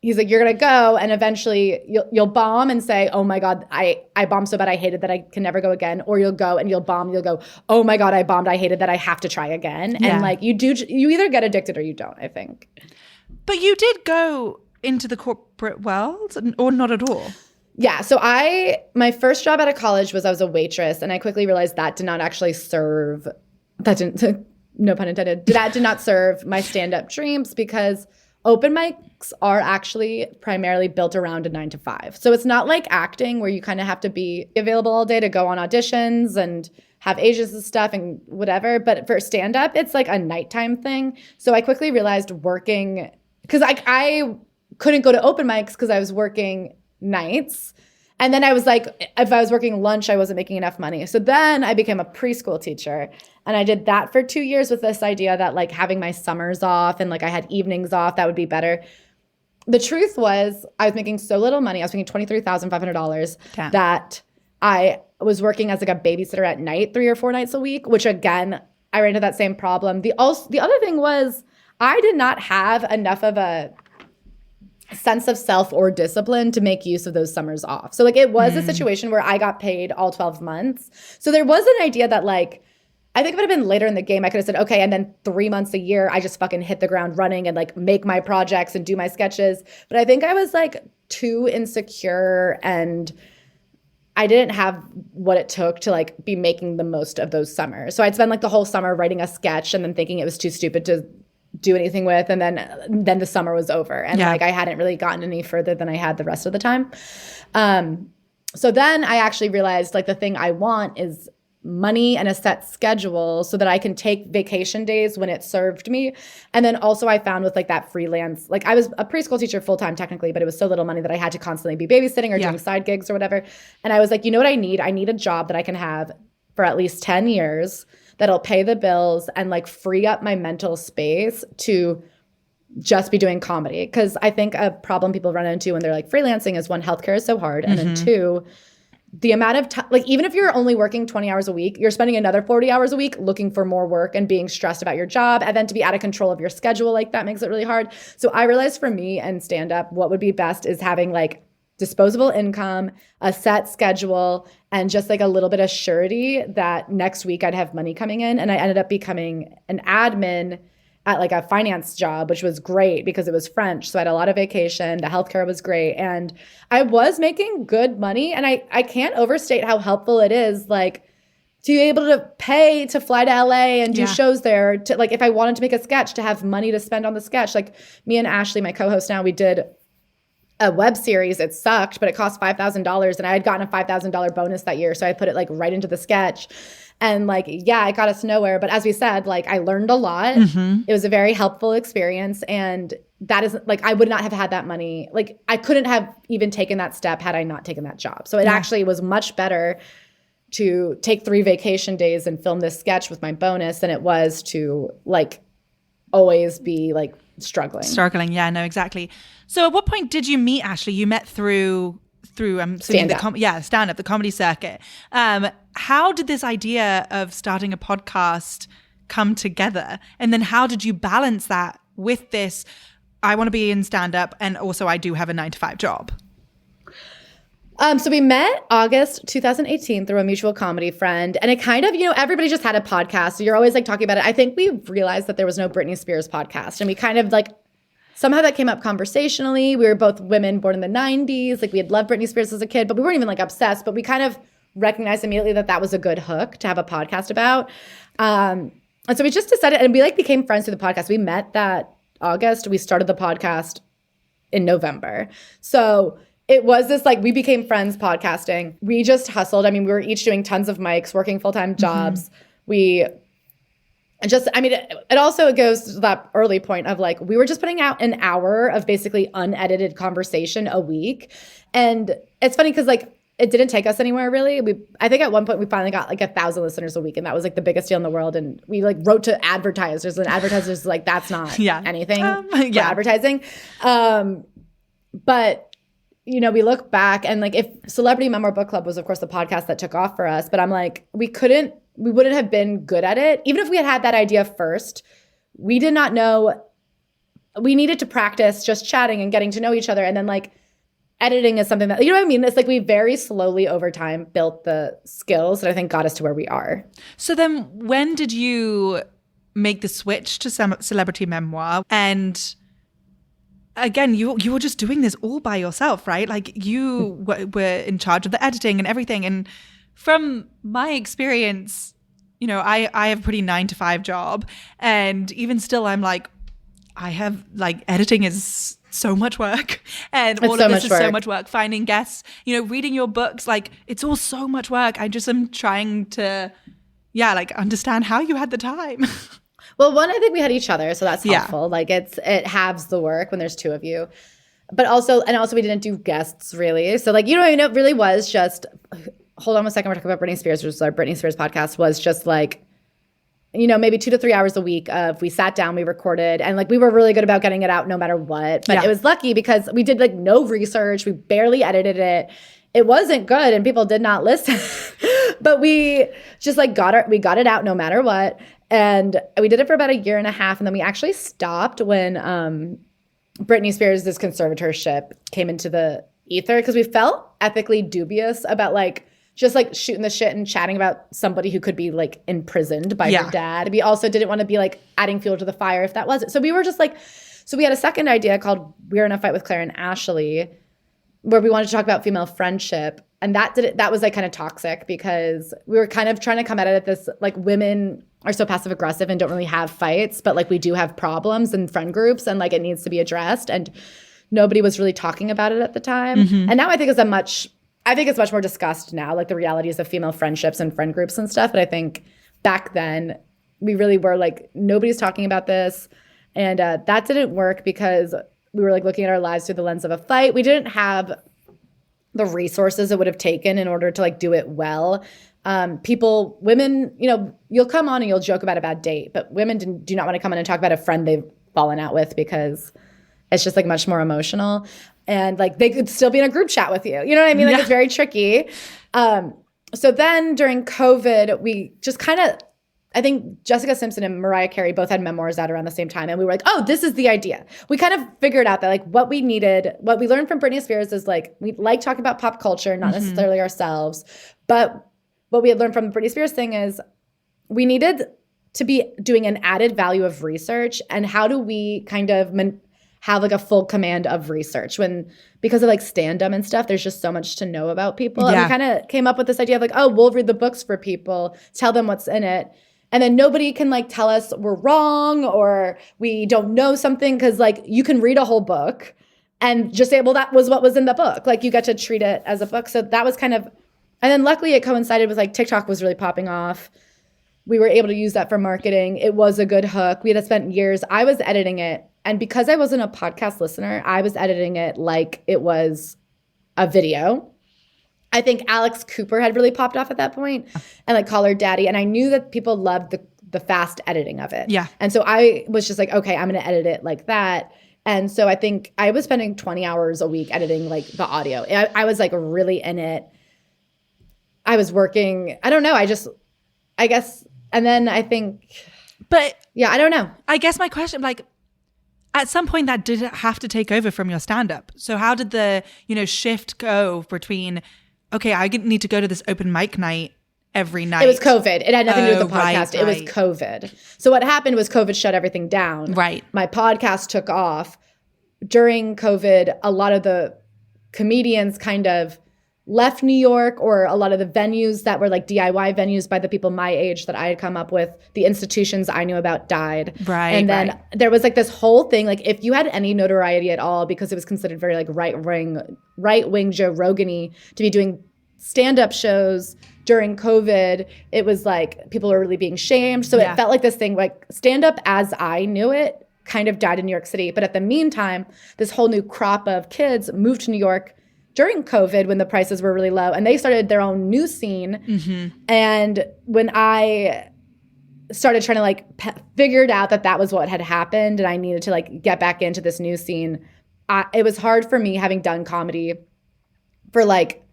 Speaker 3: he's like, you're going to go and eventually you'll bomb and say, oh my God, I bombed so bad I hated that I can never go again. Or you'll go and you'll bomb. You'll go, oh my God, I bombed. I hated that I have to try again. Yeah. And like you either get addicted or you don't, I think.
Speaker 2: But you did go into the corporate world or not at all?
Speaker 3: Yeah. So my first job out of college was I was a waitress, and I quickly realized that did not actually serve, no pun intended, that did not serve my stand-up dreams because open mics are actually primarily built around a 9 to 5. So it's not like acting where you kind of have to be available all day to go on auditions and have agents and stuff and whatever. But for stand-up, it's like a nighttime thing. So I quickly realized working, because I couldn't go to open mics because I was working nights. And then I was like, if I was working lunch, I wasn't making enough money. So then I became a preschool teacher. And I did that for 2 years with this idea that like having my summers off and like I had evenings off, that would be better. The truth was I was making so little money. I was making $23,500 that I was working as like a babysitter at night 3 or 4 nights a week, which again, I ran into that same problem. The other thing was I did not have enough of a sense of self or discipline to make use of those summers off. So like it was a situation where I got paid all 12 months. So there was an idea that like, I think if it had been later in the game, I could have said, okay, and then 3 months a year, I just fucking hit the ground running and like make my projects and do my sketches. But I think I was like too insecure and I didn't have what it took to like be making the most of those summers. So I'd spend like the whole summer writing a sketch and then thinking it was too stupid to do anything with, and then the summer was over and like I hadn't really gotten any further than I had the rest of the time. So then I actually realized like the thing I want is money and a set schedule so that I can take vacation days when it served me. And then also I found with like that freelance, like I was a preschool teacher full-time technically, but it was so little money that I had to constantly be babysitting or doing side gigs or whatever. And I was like, you know what I need? I need a job that I can have for at least 10 years that'll pay the bills and like free up my mental space to just be doing comedy. Because I think a problem people run into when they're like freelancing is one, healthcare is so hard. And then two, the amount of time, like even if you're only working 20 hours a week, you're spending another 40 hours a week looking for more work and being stressed about your job. And then to be out of control of your schedule, like that makes it really hard. So I realized for me and stand up, what would be best is having like disposable income, a set schedule, and just like a little bit of surety that next week I'd have money coming in. And I ended up becoming an admin at like a finance job, which was great because it was French. So I had a lot of vacation. The healthcare was great. And I was making good money. And I can't overstate how helpful it is, like, to be able to pay to fly to LA and do shows there. To like, if I wanted to make a sketch, to have money to spend on the sketch. Like me and Ashley, my co-host now, we did a web series. It sucked, but it cost $5,000 and I had gotten a $5,000 bonus that year. So I put it like right into the sketch and like, yeah, it got us nowhere. But as we said, like I learned a lot. It was a very helpful experience. And that is like, I would not have had that money. Like I couldn't have even taken that step had I not taken that job. So it actually was much better to take 3 vacation days and film this sketch with my bonus than it was to like always be like struggling.
Speaker 2: Yeah, no, exactly. So at what point did you meet Ashley? You met through
Speaker 3: stand-up.
Speaker 2: Stand-up, the comedy circuit. How did this idea of starting a podcast come together? And then how did you balance that with this, I want to be in stand-up and also I do have a 9-to-5 job?
Speaker 3: So we met August 2018 through a mutual comedy friend. And it kind of, everybody just had a podcast. So you're always like talking about it. I think we realized that there was no Britney Spears podcast. And we kind of like, somehow that came up conversationally. We were both women born in the 90s. Like we had loved Britney Spears as a kid, but we weren't even like obsessed. But we kind of recognized immediately that that was a good hook to have a podcast about. And so we just decided, and we like became friends through the podcast. We met that August. We started the podcast in November. So it was this like, we became friends podcasting. We just hustled. I mean, we were each doing tons of mics, working full-time jobs. It also goes to that early point of like, we were just putting out an hour of basically unedited conversation a week. And it's funny because like, it didn't take us anywhere really. I think at one point we finally got like 1,000 listeners a week, and that was like the biggest deal in the world. And we like wrote to advertisers, and advertisers like, that's not anything for advertising. But we look back and like if Celebrity Memoir Book Club was of course the podcast that took off for us, but I'm like, we wouldn't have been good at it. Even if we had that idea first, we did not know, we needed to practice just chatting and getting to know each other. And then like editing is something that, you know what I mean? It's like we very slowly over time built the skills that I think got us to where we are.
Speaker 2: So then when did you make the switch to Celebrity Memoir? And again, you were just doing this all by yourself, right? Like you were in charge of the editing and everything. And from my experience, I have a pretty 9-to-5 job. And even still, I'm like, I have like editing is so much work. And all of this is so much work. Finding guests, reading your books, like it's all so much work. I just am trying to, understand how you had the time.
Speaker 3: Well, one, I think we had each other, so that's helpful. Yeah. Like it halves the work when there's two of you. But also we didn't do guests really. So like, it really was just, hold on a second, we're talking about Britney Spears, which is our Britney Spears podcast, was just like, maybe 2 to 3 hours a week of we sat down, we recorded, and like we were really good about getting it out no matter what. But it was lucky because we did like no research, we barely edited it. It wasn't good and people did not listen. But we just like got it out no matter what. And we did it for about 1.5 years. And then we actually stopped when Britney Spears' conservatorship came into the ether because we felt ethically dubious about like just like shooting the shit and chatting about somebody who could be like imprisoned by her dad. We also didn't want to be like adding fuel to the fire if that wasn't. So we were just like, so we had a second idea called We're in a Fight with Claire and Ashley, where we wanted to talk about female friendship. And that was like kind of toxic because we were kind of trying to come at it at this like women are so passive aggressive and don't really have fights, but like we do have problems in friend groups and like it needs to be addressed. And nobody was really talking about it at the time. And now I think it's much more discussed now, like the realities of female friendships and friend groups and stuff. But I think back then we really were like, nobody's talking about this. And that didn't work because we were like looking at our lives through the lens of a fight. We didn't have the resources it would have taken in order to like do it well. Women, you'll come on and you'll joke about a bad date, but women do not want to come on and talk about a friend they've fallen out with because it's just like much more emotional. And like they could still be in a group chat with you. You know what I mean? Like it's very tricky. So then during COVID, we just kind of, I think Jessica Simpson and Mariah Carey both had memoirs out around the same time. And we were like, oh, this is the idea. We kind of figured out that like what we learned from Britney Spears is like, we like talking about pop culture, not necessarily ourselves. But what we had learned from the Britney Spears thing is we needed to be doing an added value of research. And how do we kind of have like a full command of research because of like stand-up and stuff, there's just so much to know about people. And we kind of came up with this idea of like, oh, we'll read the books for people, tell them what's in it. And then nobody can like tell us we're wrong or we don't know something because like you can read a whole book and just say, well, that was what was in the book. Like you get to treat it as a book. So that was kind of, and then luckily it coincided with like TikTok was really popping off. We were able to use that for marketing. It was a good hook. We had spent years, I was editing it. And because I wasn't a podcast listener, I was editing it like it was a video. I think Alex Cooper had really popped off at that point and like Call Her Daddy. And I knew that people loved the fast editing of it.
Speaker 2: Yeah.
Speaker 3: And so I was just like, okay, I'm going to edit it like that. And so I think I was spending 20 hours a week editing like the audio. I was like really in it. I was working, I don't know. I guess, and then I think,
Speaker 2: but
Speaker 3: yeah, I don't know.
Speaker 2: I guess my question, like, at some point that did have to take over from your stand-up. So how did the, shift go between, okay, I need to go to this open mic night every night?
Speaker 3: It was COVID. It had nothing to do with the podcast.
Speaker 2: Right.
Speaker 3: It was COVID. So what happened was COVID shut everything down.
Speaker 2: Right.
Speaker 3: My podcast took off. During COVID, a lot of the comedians kind of left New York, or a lot of the venues that were like DIY venues by the people my age that I had come up with, the institutions I knew about died.
Speaker 2: Right.
Speaker 3: And then there was like this whole thing, like if you had any notoriety at all, because it was considered very like right-wing Joe Rogan-y to be doing stand-up shows during COVID, it was like people were really being shamed. So it felt like this thing, like stand-up as I knew it kind of died in New York City. But at the meantime, this whole new crop of kids moved to New York during COVID when the prices were really low, and they started their own new scene. Mm-hmm. And when I started trying to like figured out that was what had happened and I needed to like get back into this new scene, it was hard for me, having done comedy for like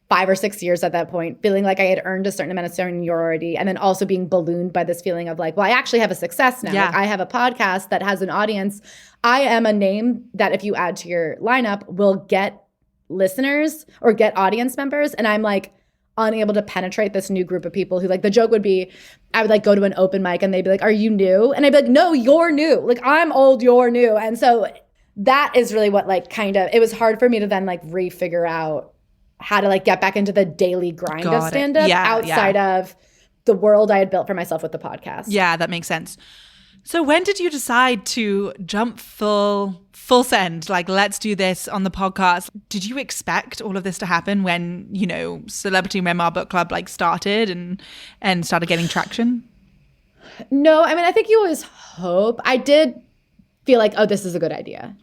Speaker 3: 5 or 6 years at that point, feeling like I had earned a certain amount of seniority, and then also being ballooned by this feeling of like, well, I actually have a success now.
Speaker 2: Yeah.
Speaker 3: Like, I have a podcast that has an audience. I am a name that if you add to your lineup will get listeners or get audience members. And I'm like unable to penetrate this new group of people who, like, the joke would be, I would like go to an open mic and they'd be like, are you new? And I'd be like, no, you're new. Like, I'm old, you're new. And so that is really what like kind of, it was hard for me to then like refigure out how to like get back into the daily grind of stand-up outside of the world I had built for myself with the podcast.
Speaker 2: Yeah, that makes sense. So when did you decide to jump full send? Like, let's do this on the podcast. Did you expect all of this to happen when, Celebrity Memoir Book Club like started and started getting traction?
Speaker 3: No, I mean, I think you always hope. I did feel like, oh, this is a good idea.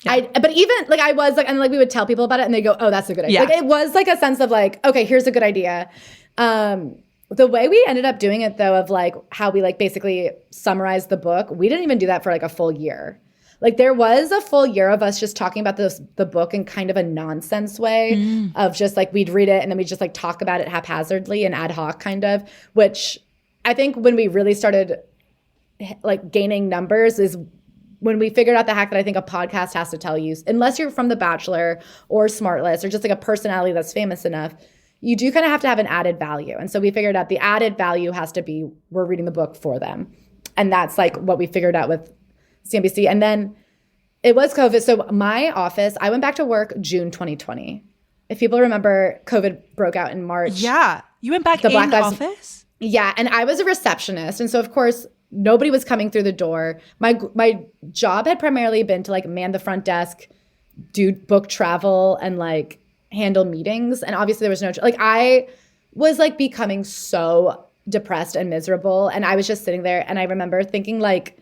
Speaker 3: Yeah. But even like I was like, and like we would tell people about it and they go, oh, that's a good idea.
Speaker 2: Yeah.
Speaker 3: Like it was like a sense of like, okay, here's a good idea. The way we ended up doing it though, of like how we like basically summarized the book, we didn't even do that for like a full year. Like there was a full year of us just talking about the book in kind of a nonsense way of just like we'd read it and then we'd just like talk about it haphazardly and ad hoc kind of, which I think when we really started like gaining numbers is when we figured out the hack that I think a podcast has to tell you, unless you're from The Bachelor or Smartless or just like a personality that's famous enough, you do kind of have to have an added value. And so we figured out the added value has to be we're reading the book for them. And that's like what we figured out with CNBC. And then it was COVID. So my office, I went back to work June 2020. If people remember, COVID broke out in March.
Speaker 2: Yeah. You went back in the office?
Speaker 3: Yeah. And I was a receptionist. And so of course, nobody was coming through the door. My job had primarily been to like man the front desk, do book travel, and like handle meetings. And obviously there was no, like I was like becoming so depressed and miserable. And I was just sitting there and I remember thinking like,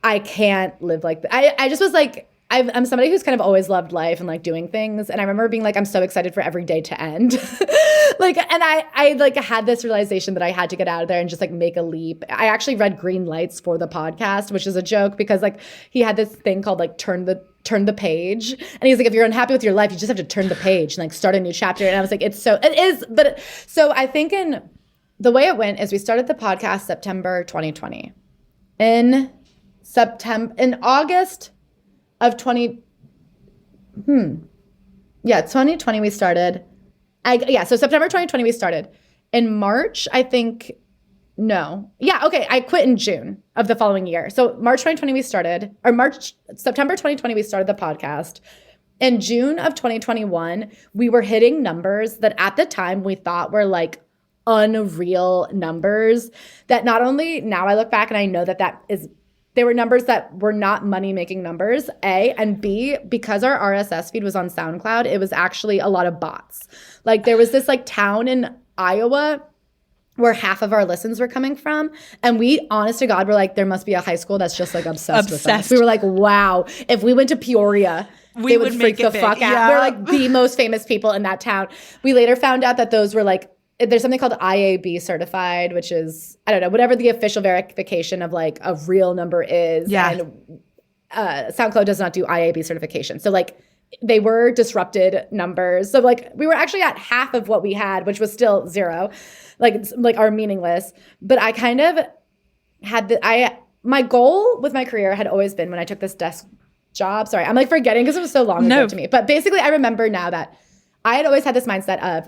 Speaker 3: I can't live like that. I just was like, I'm somebody who's kind of always loved life and like doing things. And I remember being like, I'm so excited for every day to end. Like, and I like had this realization that I had to get out of there and just like make a leap. I actually read Green Lights for the podcast, which is a joke because like he had this thing called like turn the page. And he's like, if you're unhappy with your life, you just have to turn the page and like start a new chapter. And I was like, so I think the way it went is we started the podcast September 2020. In August of 2020 we started. So September 2020 we started. In March, I think, I quit in June of the following year. So September 2020 we started the podcast. In June of 2021, we were hitting numbers that at the time we thought were like unreal numbers that not only now I look back and I know they were numbers that were not money-making numbers, A, and B, because our RSS feed was on SoundCloud, it was actually a lot of bots. Like there was this like town in Iowa where half of our listens were coming from, and we, honest to God, were like, there must be a high school that's just like obsessed with us. We were like, wow, if we went to Peoria, they would freak the fuck out.
Speaker 2: Yeah.
Speaker 3: We were like the most famous people in that town. We later found out that those were like there's something called IAB certified, which is, I don't know, whatever the official verification of like a real number is.
Speaker 2: Yeah.
Speaker 3: And SoundCloud does not do IAB certification. So like they were disrupted numbers. So like we were actually at half of what we had, which was still zero, like are meaningless. But I kind of had my goal with my career had always been when I took this desk job. Sorry, I'm like forgetting because it was so long ago to me. But basically I remember now that I had always had this mindset of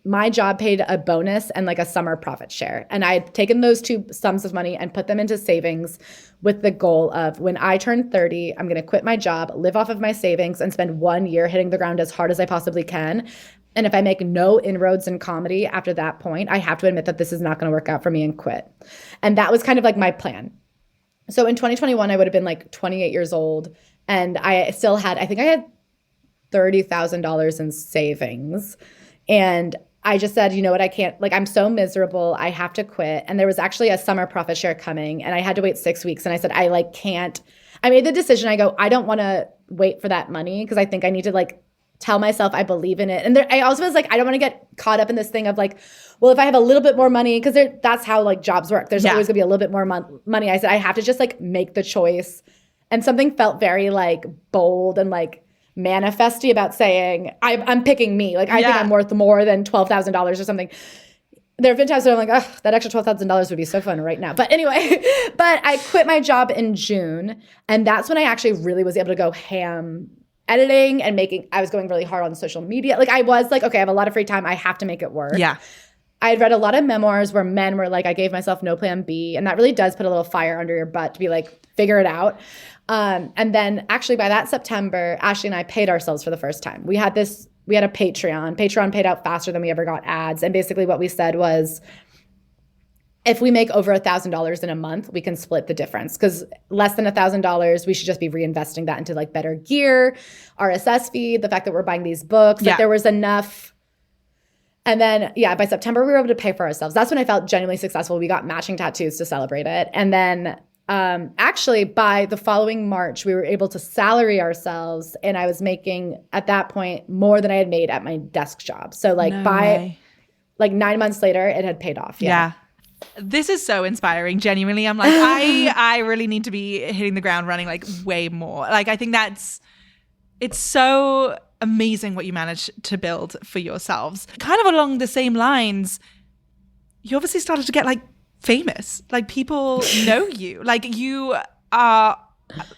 Speaker 3: my job paid a bonus and like a summer profit share. And I had taken those two sums of money and put them into savings with the goal of when I turn 30, I'm going to quit my job, live off of my savings, and spend 1 year hitting the ground as hard as I possibly can. And if I make no inroads in comedy after that point, I have to admit that this is not going to work out for me and quit. And that was kind of like my plan. So in 2021, I would have been like 28 years old. And I still had, I think I had $30,000 in savings. And I just said, you know what, I can't, like, I'm so miserable. I have to quit. And there was actually a summer profit share coming and I had to wait 6 weeks. And I said, I like can't, I made the decision. I go, I don't want to wait for that money because I think I need to like tell myself I believe in it. And I also was like, I don't want to get caught up in this thing of like, well, if I have a little bit more money, because that's how like jobs work. There's always gonna be a little bit more money. I said, I have to just like make the choice. And something felt very like bold and like manifesty about saying I'm picking me. Like I think I'm worth more than $12,000 or something. There have been times where I'm like, oh, that extra $12,000 would be so fun right now. But anyway, but I quit my job in June, and that's when I actually really was able to go ham editing and making. I was going really hard on social media. Like I was like, okay, I have a lot of free time. I have to make it work.
Speaker 2: Yeah.
Speaker 3: I had read a lot of memoirs where men were like, I gave myself no plan B, and that really does put a little fire under your butt to be like, figure it out. And then actually by that September, Ashley and I paid ourselves for the first time. We had a Patreon. Patreon paid out faster than we ever got ads. And basically what we said was, if we make over $1,000 in a month, we can split the difference. Because less than $1,000, we should just be reinvesting that into like better gear, RSS feed, the fact that we're buying these books, that there was enough. And then, by September, we were able to pay for ourselves. That's when I felt genuinely successful. We got matching tattoos to celebrate it. And then actually, by the following March, we were able to salary ourselves. And I was making, at that point, more than I had made at my desk job. So like like 9 months later, it had paid off.
Speaker 2: Yeah. This is so inspiring. Genuinely, I'm like, I really need to be hitting the ground running like way more. Like, I think it's so amazing what you managed to build for yourselves. Kind of along the same lines, you obviously started to get like famous. Like people know you. Like you are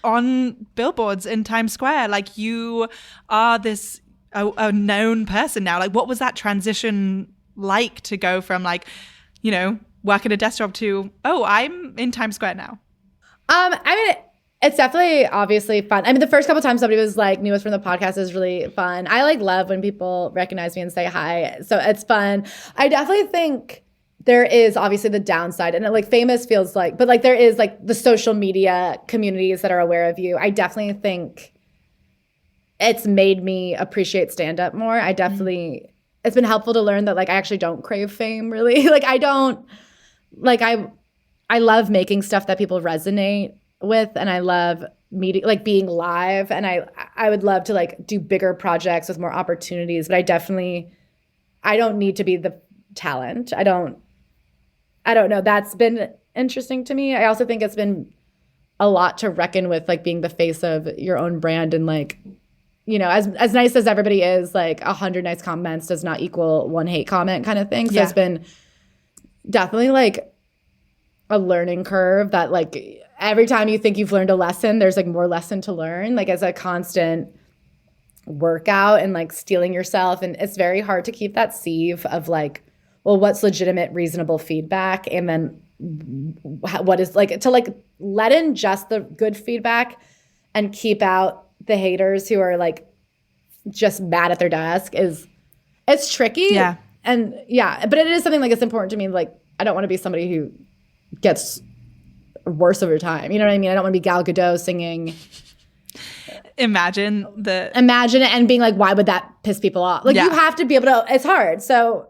Speaker 2: on billboards in Times Square. Like you are this a known person now. Like what was that transition like to go from like, you know, working a desk job to, oh, I'm in Times Square now?
Speaker 3: I mean, it's definitely obviously fun. I mean, the first couple times somebody was like, knew us from the podcast is really fun. I like love when people recognize me and say hi. So it's fun. I definitely think there is obviously the downside, and like famous feels like, but like there is like the social media communities that are aware of you. I definitely think it's made me appreciate stand-up more. I definitely, it's been helpful to learn that like I actually don't crave fame really. Like I don't, like I love making stuff that people resonate with, and I love meeting, like being live, and I would love to like do bigger projects with more opportunities, but I don't need to be the talent. I don't know. That's been interesting to me. I also think it's been a lot to reckon with, like being the face of your own brand, and like, you know, as nice as everybody is, like 100 nice comments does not equal one hate comment kind of thing. So it's been definitely like a learning curve that like every time you think you've learned a lesson, there's like more lesson to learn. Like it's a constant workout and like steeling yourself. And it's very hard to keep that sieve of like, well, what's legitimate, reasonable feedback? And then what is like, to like let in just the good feedback and keep out the haters who are like just mad at their desk it's tricky.
Speaker 2: Yeah.
Speaker 3: And but it is something like it's important to me. Like, I don't want to be somebody who gets worse over time. You know what I mean? I don't want to be Gal Gadot singing.
Speaker 2: Imagine it
Speaker 3: and being like, why would that piss people off? Like you have to be able to, it's hard. So,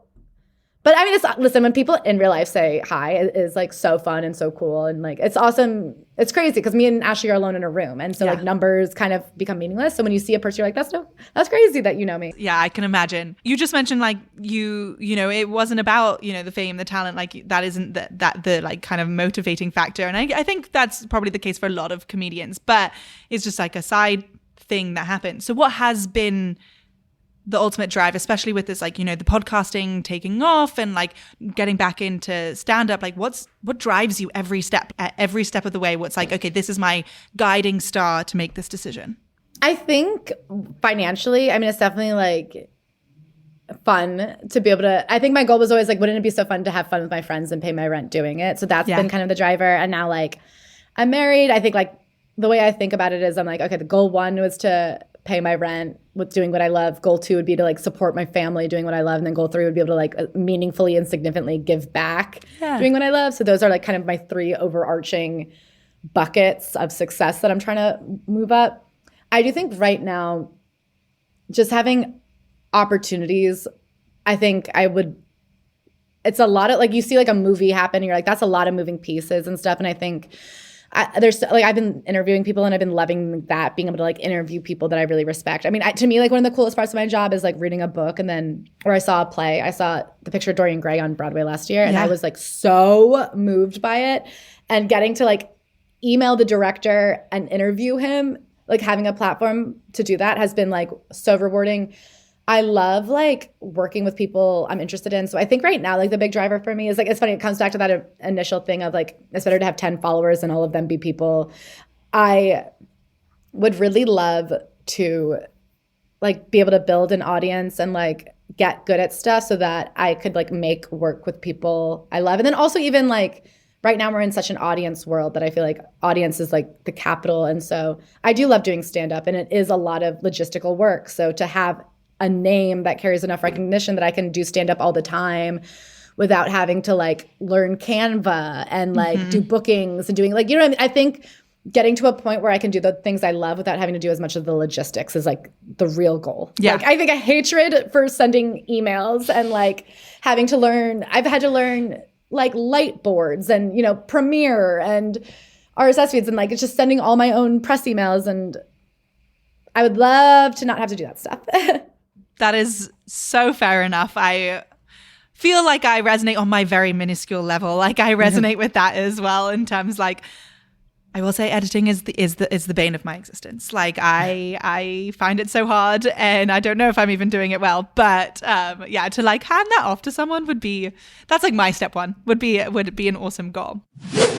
Speaker 3: But I mean, listen, when people in real life say hi, it is like so fun and so cool. And like, it's awesome. It's crazy because me and Ashley are alone in a room. And so like numbers kind of become meaningless. So when you see a person, you're like, that's crazy that you know me.
Speaker 2: Yeah, I can imagine. You just mentioned like you know, it wasn't about, you know, the fame, the talent, like that isn't the like kind of motivating factor. And I think that's probably the case for a lot of comedians, but it's just like a side thing that happened. So what has been the ultimate drive, especially with this, like, you know, the podcasting taking off and like getting back into stand-up, like what drives you every step of the way? What's like, okay, this is my guiding star to make this decision?
Speaker 3: I think financially, I mean, it's definitely like fun to be able to, I think my goal was always like, wouldn't it be so fun to have fun with my friends and pay my rent doing it? So that's been kind of the driver. And now like I'm married, I think like the way I think about it is I'm like, okay, the goal 1 was to pay my rent with doing what I love. Goal 2 would be to like support my family doing what I love. And then goal 3 would be able to like meaningfully and significantly give back doing what I love. So those are like kind of my 3 overarching buckets of success that I'm trying to move up. I do think right now, just having opportunities, I think it's a lot of like, you see like a movie happen and you're like, that's a lot of moving pieces and stuff. And I think there's like, I've been interviewing people and I've been loving that, being able to like interview people that I really respect. I mean, to me, like one of the coolest parts of my job is like reading a book or I saw a play. I saw the picture of Dorian Gray on Broadway last year and I was like so moved by it, and getting to like email the director and interview him, like having a platform to do that has been like so rewarding. I love like working with people I'm interested in. So I think right now, like the big driver for me is like, it's funny, it comes back to that initial thing of like, it's better to have 10 followers and all of them be people. I would really love to like be able to build an audience and like get good at stuff so that I could like make work with people I love. And then also even like right now we're in such an audience world that I feel like audience is like the capital. And so I do love doing stand-up, and it is a lot of logistical work. So to have a name that carries enough recognition that I can do stand-up all the time without having to like learn Canva and like do bookings and doing like, you know what I mean? I think getting to a point where I can do the things I love without having to do as much of the logistics is like the real goal. Yeah. Like I think a hatred for sending emails and like having to learn, I've had to learn like light boards and, you know, Premiere and RSS feeds, and like it's just sending all my own press emails, and I would love to not have to do that stuff.
Speaker 2: That is so fair enough. I feel like I resonate on my very minuscule level. Like I resonate with that as well, in terms like, I will say editing is the bane of my existence. Like I find it so hard, and I don't know if I'm even doing it well. But yeah, to like hand that off to someone that's like my step 1 would be an awesome goal.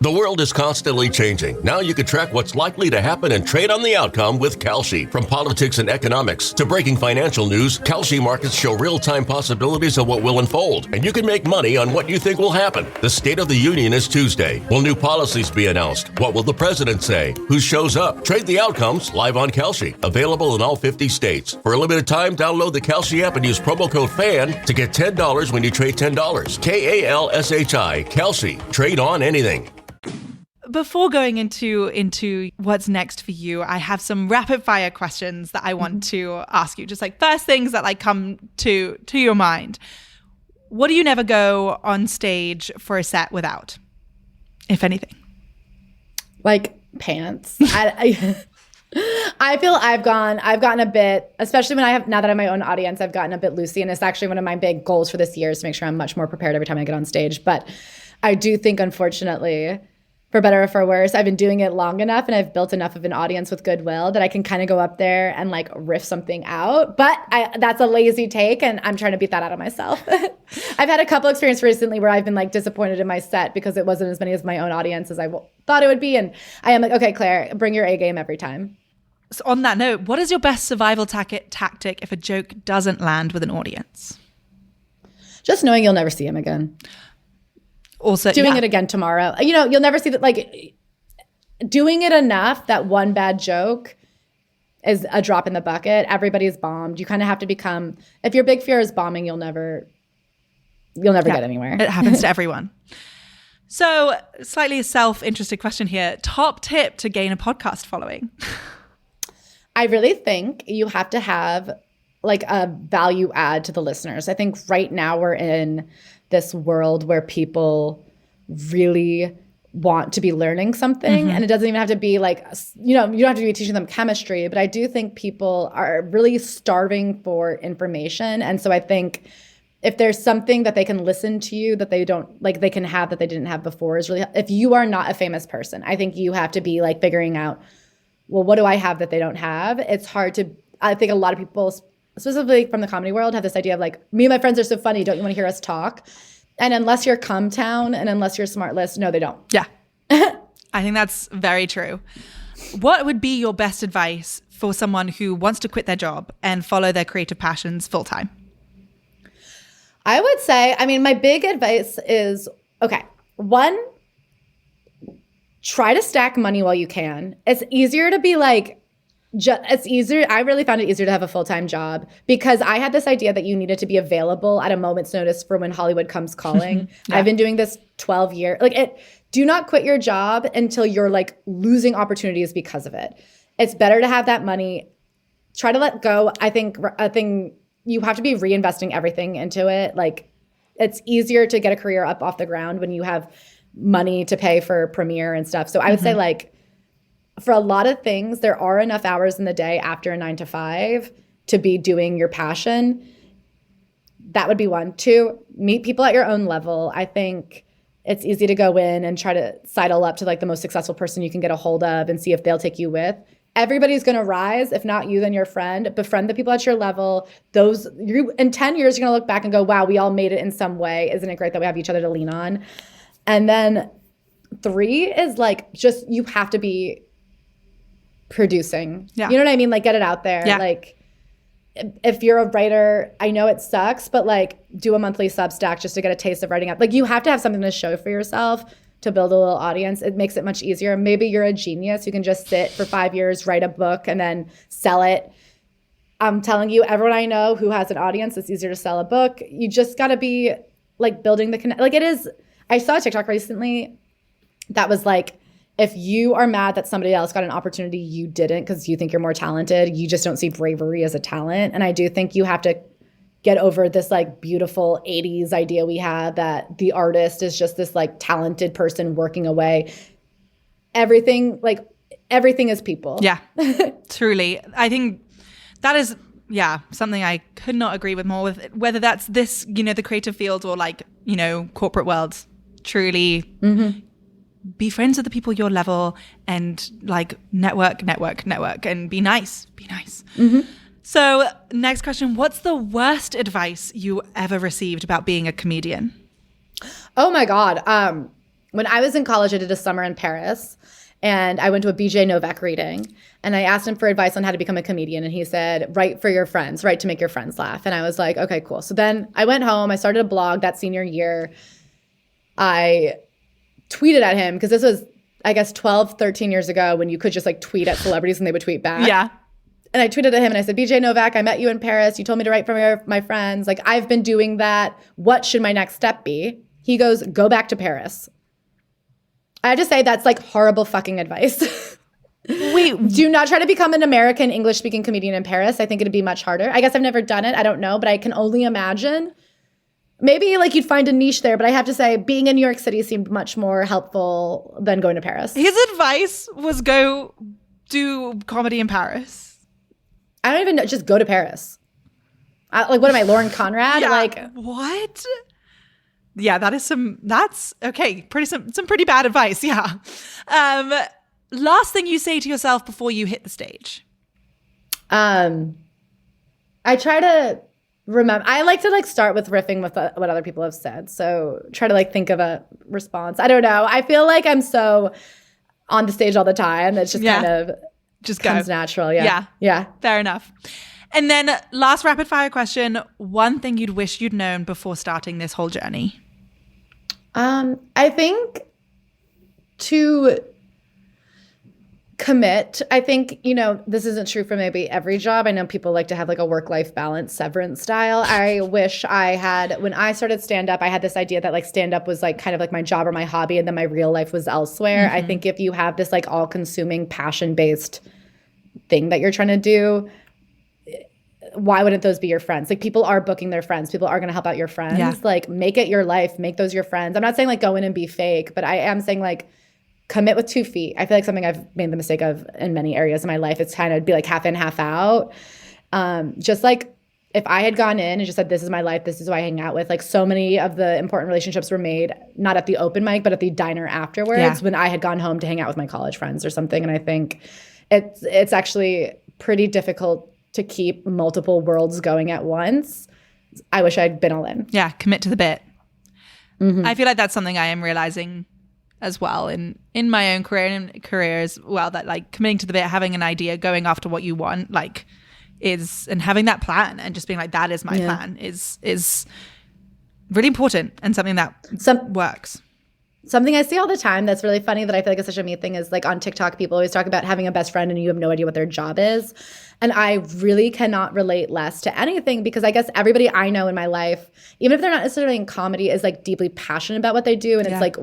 Speaker 1: The world is constantly changing. Now you can track what's likely to happen and trade on the outcome with Kalshi. From politics and economics to breaking financial news, Kalshi markets show real-time possibilities of what will unfold, and you can make money on what you think will happen. The State of the Union is Tuesday. Will new policies be announced? What will the president say? Who shows up? Trade the outcomes live on Kalshi. Available in all 50 states. For a limited time, download the Kalshi app and use promo code FAN to get $10 when you trade $10. KALSHI. Kalshi. Trade on anything.
Speaker 2: Before going into what's next for you, I have some rapid fire questions that I want to ask you. Just like first things that like come to your mind. What do you never go on stage for a set without, if anything?
Speaker 3: Like pants. I feel I've gotten a bit, especially now that I'm my own audience, I've gotten a bit loosey, and it's actually one of my big goals for this year is to make sure I'm much more prepared every time I get on stage. But I do think, unfortunately, for better or for worse, I've been doing it long enough and I've built enough of an audience with goodwill that I can kind of go up there and like riff something out. But that's a lazy take, and I'm trying to beat that out of myself. I've had a couple experiences recently where I've been like disappointed in my set because it wasn't as many as my own audience as I thought it would be. And I am like, okay, Claire, bring your A game every time.
Speaker 2: So on that note, what is your best survival tactic if a joke doesn't land with an audience?
Speaker 3: Just knowing you'll never see him again.
Speaker 2: Also,
Speaker 3: doing it again tomorrow. You know, you'll never see that. Like doing it enough that one bad joke is a drop in the bucket. Everybody's bombed. You kind of have to become. If your big fear is bombing, you'll never get anywhere.
Speaker 2: It happens to everyone. So, slightly a self-interested question here. Top tip to gain a podcast following?
Speaker 3: I really think you have to have like a value add to the listeners. I think right now we're in this world where people really want to be learning something. And it doesn't even have to be like, you don't have to be teaching them chemistry, but I do think people are really starving for information. And so I think if there's something that they can listen to you that they don't, like they can have that they didn't have before is really, if you are not a famous person, I think you have to be like figuring out, well, what do I have that they don't have? It's hard to, I think a lot of people, specifically from the comedy world, have this idea of like, me and my friends are so funny, don't you want to hear us talk? And unless you're Cumtown and unless you're Smartlist, no, they don't.
Speaker 2: Yeah. I think that's very true. What would be your best advice for someone who wants to quit their job and follow their creative passions full time?
Speaker 3: I would say, I mean, my big advice is, okay, one, try to stack money while you can. It's easier to be like, it's easier. I really found it easier to have a full-time job because I had this idea that you needed to be available at a moment's notice for when Hollywood comes calling. Yeah. I've been doing this 12 years. Do not quit your job until you're like losing opportunities because of it. It's better to have that money. Try to let go. I think you have to be reinvesting everything into it. Like it's easier to get a career up off the ground when you have money to pay for premiere and stuff. So I would say like, for a lot of things, there are enough hours in the day after a 9 to 5 to be doing your passion. That would be one. Two, meet people at your own level. I think it's easy to go in and try to sidle up to like the most successful person you can get a hold of and see if they'll take you with. Everybody's going to rise. If not you, then your friend. Befriend the people at your level. In 10 years, you're going to look back and go, wow, we all made it in some way. Isn't it great that we have each other to lean on? And then 3 is like just you have to be producing. Yeah. You know what I mean? Like get it out there. Yeah. Like if you're a writer, I know it sucks, but like do a monthly Substack just to get a taste of writing up. Like you have to have something to show for yourself to build a little audience. It makes it much easier. Maybe you're a genius. You can just sit for 5 years, write a book, and then sell it. I'm telling you, everyone I know who has an audience, it's easier to sell a book. You just got to be like building the connect. Like it is. I saw a TikTok recently that was like, if you are mad that somebody else got an opportunity you didn't because you think you're more talented, you just don't see bravery as a talent. And I do think you have to get over this like beautiful 80s idea we had that the artist is just this like talented person working away. Everything is people. Yeah,
Speaker 2: truly. I think that is, something I could not agree with more with, whether that's this, the creative field or like, corporate world. Truly. Be friends with the people your level and like network and be nice. So next question, what's the worst advice you ever received about being a comedian?
Speaker 3: Oh my God. When I was in college, I did a summer in Paris and I went to a BJ Novak reading and I asked him for advice on how to become a comedian. And he said, write for your friends, write to make your friends laugh. And I was like, okay, cool. So then I went home, I started a blog that senior year. I tweeted at him because this was, I guess, 12, 13 years ago when you could just like tweet at celebrities and they would tweet back. Yeah. And I tweeted at him and I said, BJ Novak, I met you in Paris. You told me to write for my friends. Like, I've been doing that. What should my next step be? He goes, go back to Paris. I have to say that's like horrible fucking advice. Wait. Do not try to become an American English-speaking comedian in Paris. I think it'd be much harder. I guess I've never done it. I don't know. But I can only imagine. Maybe like you'd find a niche there, but I have to say being in New York City seemed much more helpful than going to Paris.
Speaker 2: His advice was go do comedy in Paris.
Speaker 3: I don't even know. Just go to Paris. What am I, Lauren Conrad?
Speaker 2: Yeah, like what? Yeah, that's okay. Some pretty bad advice. Yeah. Last thing you say to yourself before you hit the stage.
Speaker 3: I try to remember. I like to like start with riffing with what other people have said. So try to like think of a response. I don't know. I feel like I'm so on the stage all the time. It's just kind of just comes natural. Yeah.
Speaker 2: Fair enough. And then last rapid fire question. One thing you'd wish you'd known before starting this whole journey.
Speaker 3: I think to commit. I think, this isn't true for maybe every job. I know people like to have like a work-life balance, Severance style. I wish I had, when I started stand-up, I had this idea that like stand-up was like kind of like my job or my hobby and then my real life was elsewhere. I think if you have this like all-consuming passion-based thing that you're trying to do, why wouldn't those be your friends? Like, people are booking their friends. People are going to help out your friends.
Speaker 2: Yeah.
Speaker 3: Like, make it your life. Make those your friends. I'm not saying like go in and be fake, but I am saying like commit with 2 feet. I feel like something I've made the mistake of in many areas of my life. It's kind of be like half in, half out. Just like if I had gone in and just said, this is my life, this is who I hang out with, like so many of the important relationships were made, not at the open mic, but at the diner afterwards when I had gone home to hang out with my college friends or something. And I think it's actually pretty difficult to keep multiple worlds going at once. I wish I'd been all in.
Speaker 2: Yeah, commit to the bit. I feel like that's something I am realizing as well in my own career as well, that like committing to the bit, having an idea, going after what you want, like and having that plan and just being like, that is my plan is really important and something that works.
Speaker 3: Something I see all the time that's really funny that I feel like is such a me thing is like on TikTok, people always talk about having a best friend and you have no idea what their job is. And I really cannot relate less to anything, because I guess everybody I know in my life, even if they're not necessarily in comedy, is like deeply passionate about what they do. And it's like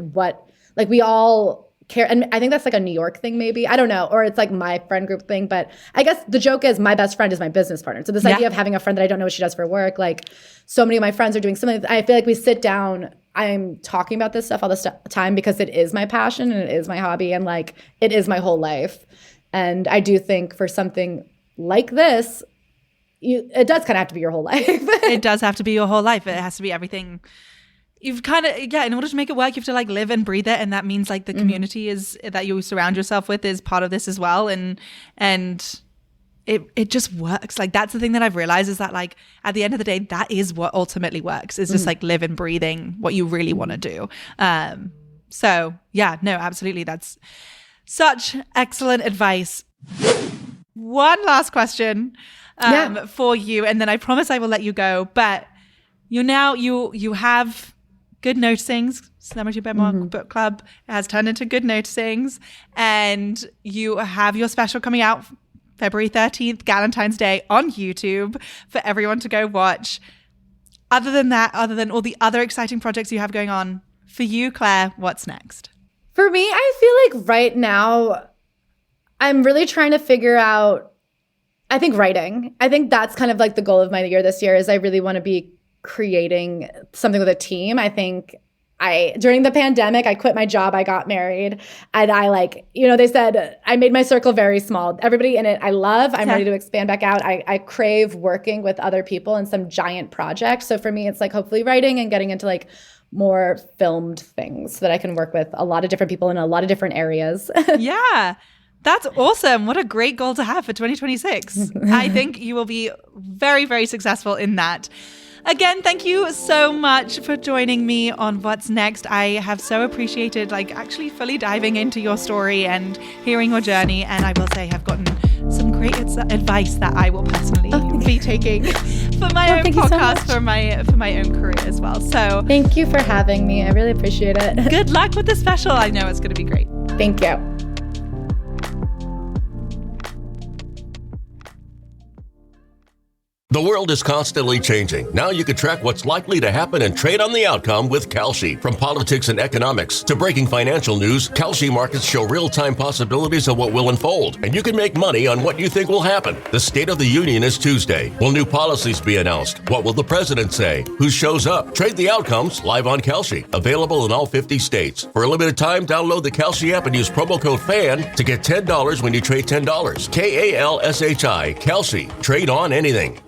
Speaker 3: like we all care. And I think that's like a New York thing maybe. I don't know. Or it's like my friend group thing. But I guess the joke is my best friend is my business partner. So this idea of having a friend that I don't know what she does for work, like so many of my friends are doing something. I feel like we sit down, I'm talking about this stuff all the time because it is my passion and it is my hobby and like it is my whole life. And I do think for something like this, it does kind of have to be your whole life.
Speaker 2: It does have to be your whole life. It has to be everything. You've kind of, in order to make it work, you have to like live and breathe it. And that means like the community that you surround yourself with is part of this as well. And it just works. Like that's the thing that I've realized is that like at the end of the day, that is what ultimately works, is just like live and breathing what you really want to do. So yeah, no, absolutely. That's such excellent advice. One last question for you, and then I promise I will let you go. But you have Good Noticings, Celebrity Memoir Book Club has turned into Good Noticings, and you have your special coming out February 13th, Valentine's Day, on YouTube for everyone to go watch. Other than that, other than all the other exciting projects you have going on, for you, Claire, what's next?
Speaker 3: For me, I feel like right now I'm really trying to figure out, I think writing. I think that's kind of like the goal of my year this year, is I really want to be creating something with a team. I think during the pandemic, I quit my job, I got married, and I like, they said I made my circle very small. Everybody in it I love. I'm ready to expand back out. I crave working with other people in some giant project. So for me, it's like hopefully writing and getting into like more filmed things so that I can work with a lot of different people in a lot of different areas.
Speaker 2: Yeah. That's awesome. What a great goal to have for 2026. I think you will be very, very successful in that. Again, thank you so much for joining me on What's Next. I have so appreciated like actually fully diving into your story and hearing your journey. And I will say have gotten some great advice that I will personally be taking for my own podcast, so for my own career as well. So
Speaker 3: thank you for having me. I really appreciate it.
Speaker 2: Good luck with the special. I know it's going to be great.
Speaker 3: Thank you.
Speaker 1: The world is constantly changing. Now you can track what's likely to happen and trade on the outcome with Kalshi. From politics and economics to breaking financial news, Kalshi markets show real-time possibilities of what will unfold, and you can make money on what you think will happen. The State of the Union is Tuesday. Will new policies be announced? What will the president say? Who shows up? Trade the outcomes live on Kalshi. Available in all 50 states. For a limited time, download the Kalshi app and use promo code FAN to get $10 when you trade $10. KALSHI. Kalshi. Trade on anything.